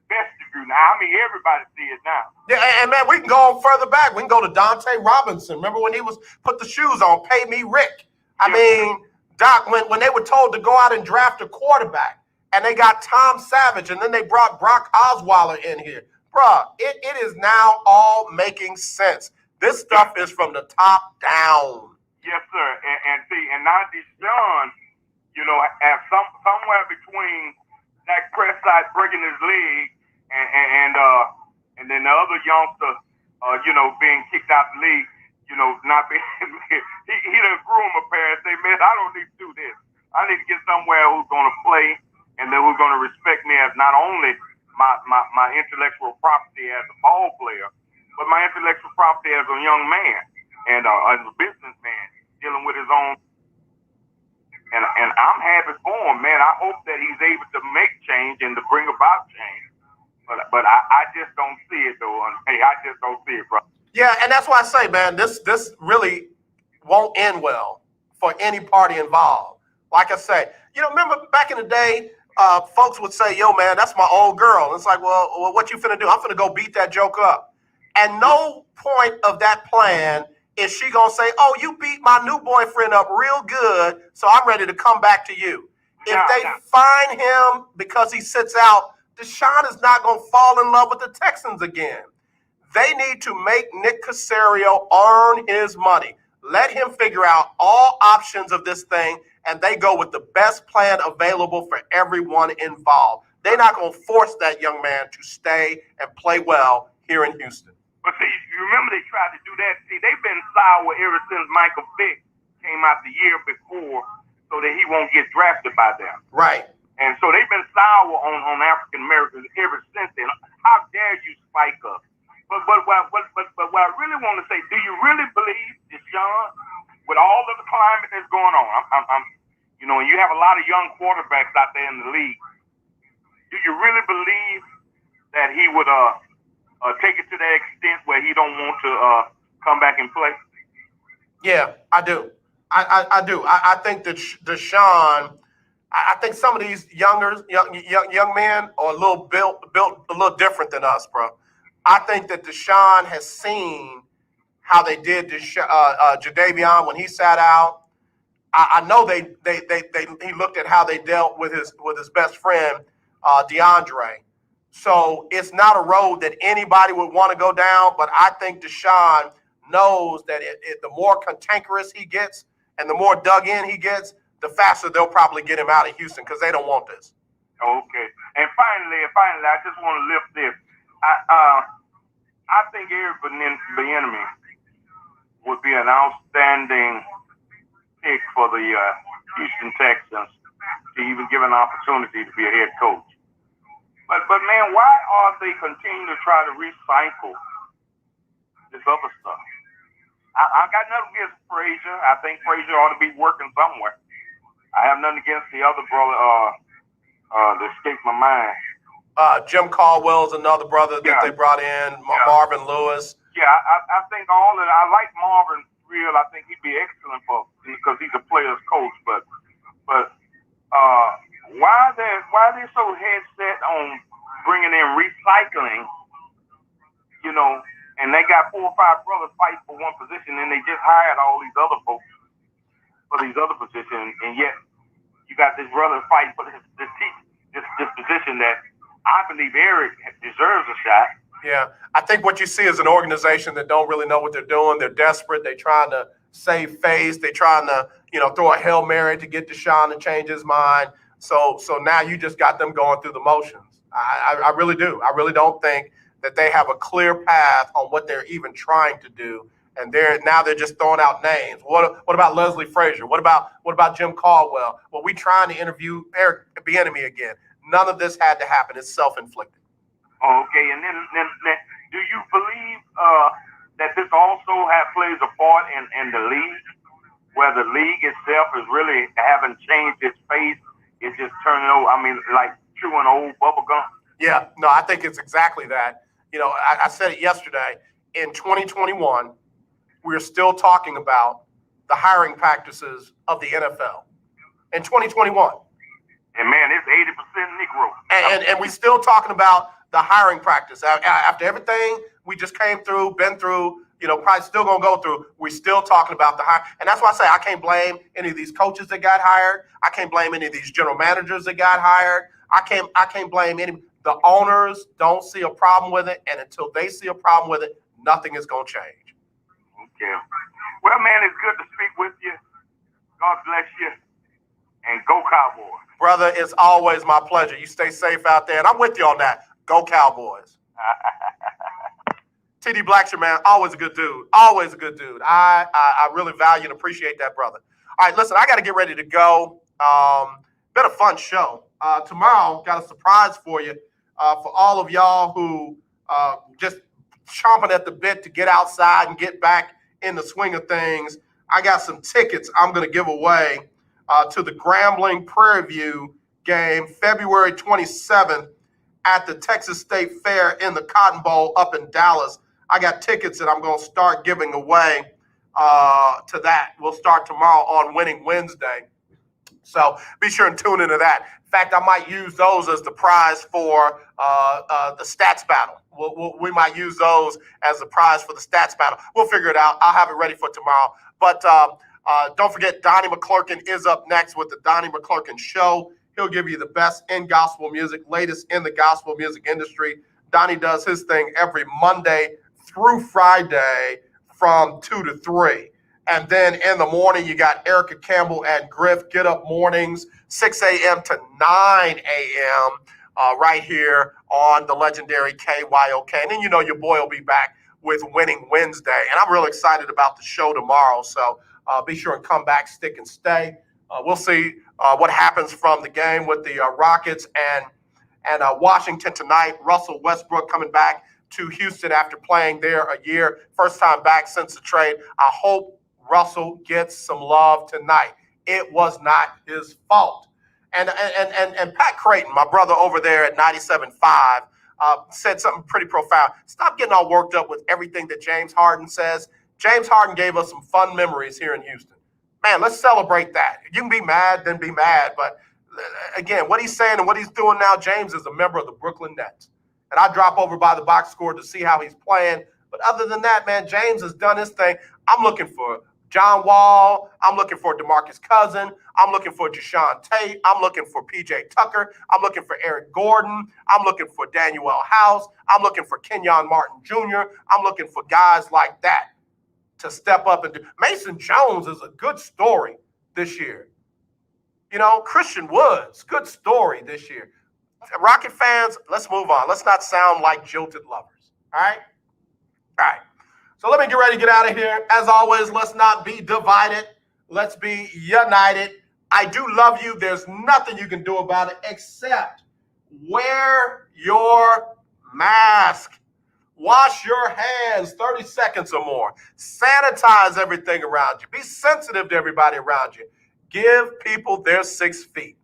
vestibule now. Everybody see it now. Yeah, and man, we can go on further back. We can go to Dante Robinson. Remember when he was put the shoes on, pay me Rick. Doc, when they were told to go out and draft a quarterback, and they got Tom Savage, and then they brought Brock Osweiler in here. Bruh, it is now all making sense. This stuff is from the top down. Yes, sir. And now Deshaun, at somewhere between Dak Prescott breaking his leg and then the other youngster, being kicked out the league, not being he done grew him a pair and say, man, I don't need to do this. I need to get somewhere who's going to play and then who's going to respect me as not only my intellectual property as a ball player, but my intellectual property as a young man and as a businessman dealing with his own. And I'm happy for him, man. I hope that he's able to make change and to bring about change. But I just don't see it, though. Hey, I just don't see it, bro. Yeah, and that's why I say, man, this really won't end well for any party involved. Like I say, remember back in the day, folks would say, yo, man, that's my old girl. And it's like, well, what you finna do? I'm finna go beat that joke up. And no point of that plan is she gonna say, oh, you beat my new boyfriend up real good, so I'm ready to come back to you. If they find him because he sits out, Deshaun is not gonna fall in love with the Texans again. They need to make Nick Caserio earn his money. Let him figure out all options of this thing and they go with the best plan available for everyone involved. They're not going to force that young man to stay and play well here in Houston. But see, you remember they tried to do that. See, they've been sour ever since Michael Vick came out the year before so that he won't get drafted by them. Right. And so they've been sour on African Americans ever since then. How dare you spike up? But what I really want to say, do you really believe, Deshaun, with all of the climate that's going on, I'm you know, and you have a lot of young quarterbacks out there in the league, do you really believe that he would take it to that extent where he don't want to come back and play? Yeah, I do. I do. I think that Deshaun, I think some of these young men are a little built a little different than us, bro. I think that Deshaun has seen how they did to Jadeveon when he sat out. I know he looked at how they dealt with his best friend DeAndre. So it's not a road that anybody would want to go down, but I think Deshaun knows that the more cantankerous he gets and the more dug in he gets, the faster they'll probably get him out of Houston because they don't want this. Okay. And finally, I just want to lift this. I think Eric Bieniemy would be an outstanding pick for the Houston Texans to even give an opportunity to be a head coach. But man, why are they continuing to try to recycle this other stuff? I got nothing against Frazier. I think Frazier ought to be working somewhere. I have nothing against the other brother that escaped my mind. Jim Caldwell's another brother that they brought in, Marvin Lewis. Yeah, I think all of it. I like Marvin real. I think he'd be excellent because he's a player's coach. But why are they so head set on bringing in recycling? You know, and they got 4 or 5 brothers fighting for one position, and they just hired all these other folks for these other positions, and yet you got this brother fighting for this position that I believe Eric deserves a shot. Yeah, I think what you see is an organization that don't really know what they're doing. They're desperate. They're trying to save face. They're trying to, throw a Hail Mary to get Deshaun to change his mind. So now you just got them going through the motions. I really do. I really don't think that they have a clear path on what they're even trying to do. And they're just throwing out names. What about Leslie Frazier? What about Jim Caldwell? Well, we trying to interview Eric Bieniemy again. None of this had to happen. It's self-inflicted. Okay, and then do you believe that this also plays a part in the league, where the league itself is really haven't changed its face? It's just turning over. I mean, like chewing old bubble gum. Yeah, no, I think it's exactly that. I said it yesterday. In 2021, we're still talking about the hiring practices of the NFL. In 2021. And man, it's 80% Negro. And we're still talking about the hiring practice. After everything we just came through, been through, probably still going to go through, we're still talking about the hire. And that's why I say I can't blame any of these coaches that got hired. I can't blame any of these general managers that got hired. I can't blame any. The owners don't see a problem with it. And until they see a problem with it, nothing is going to change. Okay. Well, man, it's good to speak with you. God bless you. And go Cowboys. Brother, it's always my pleasure. You stay safe out there. And I'm with you on that. Go Cowboys. TD Blackshear, man, always a good dude. Always a good dude. I really value and appreciate that, brother. All right, listen, I got to get ready to go. Been a fun show. Tomorrow, got a surprise for you. For all of y'all who just chomping at the bit to get outside and get back in the swing of things, I got some tickets I'm going to give away to the Grambling Prairie View game, February 27th at the Texas State Fair in the Cotton Bowl up in Dallas. I got tickets that I'm going to start giving away to that. We'll start tomorrow on Winning Wednesday. So be sure and tune into that. In fact, I might use those as the prize for the stats battle. We might use those as the prize for the stats battle. We'll figure it out. I'll have it ready for tomorrow. But don't forget, Donnie McClurkin is up next with the Donnie McClurkin Show. He'll give you the best in gospel music, latest in the gospel music industry. Donnie does his thing every Monday through Friday from 2 to 3. And then in the morning, you got Erica Campbell and Griff Get Up Mornings, 6 a.m. to 9 a.m. Right here on the legendary KYOK. And then, you know, your boy will be back with Winning Wednesday. And I'm really excited about the show tomorrow. So be sure and come back, stick and stay. We'll see what happens from the game with the Rockets and Washington tonight. Russell Westbrook coming back to Houston after playing there a year. First time back since the trade. I hope Russell gets some love tonight. It was not his fault. And Pat Creighton, my brother over there at 97.5, said something pretty profound. Stop getting all worked up with everything that James Harden says. James Harden gave us some fun memories here in Houston. Man, let's celebrate that. You can be mad, then be mad. But again, what he's saying and what he's doing now, James is a member of the Brooklyn Nets. And I drop over by the box score to see how he's playing. But other than that, man, James has done his thing. I'm looking for John Wall. I'm looking for DeMarcus Cousins. I'm looking for Jashawn Tate. I'm looking for PJ Tucker. I'm looking for Eric Gordon. I'm looking for Daniel House. I'm looking for Kenyon Martin Jr. I'm looking for guys like that to step up and do. Mason Jones is a good story this year. You know, Christian Woods, good story this year. Rocket fans, let's move on. Let's not sound like jilted lovers. All right? All right. So let me get ready to get out of here. As always, let's not be divided. Let's be united. I do love you. There's nothing you can do about it except wear your mask. Wash your hands 30 seconds or more. Sanitize everything around you. Be sensitive to everybody around you. Give people their 6 feet.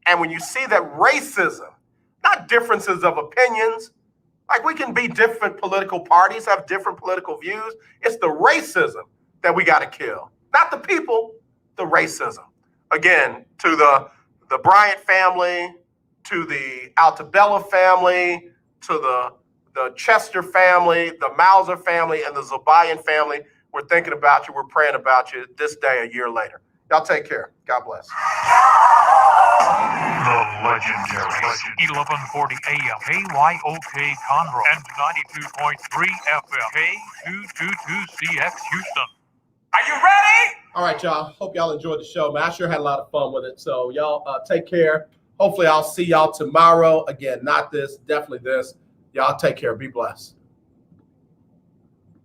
And when you see that racism, not differences of opinions, like we can be different political parties, have different political views. It's the racism that we got to kill. Not the people, the racism. Again, to the Bryant family, to the Altabella family, to the Chester family, the Mauser family, and the Zobayan family, we're thinking about you. We're praying about you this day a year later. Y'all take care. God bless. The legendary 1140 AM KYOK Conroe and 92.3 FM K222CX Houston. Are you ready? All right, y'all. Hope y'all enjoyed the show, man. I sure had a lot of fun with it. So y'all take care. Hopefully I'll see y'all tomorrow. Again, not this, definitely this. Y'all take care. Be blessed.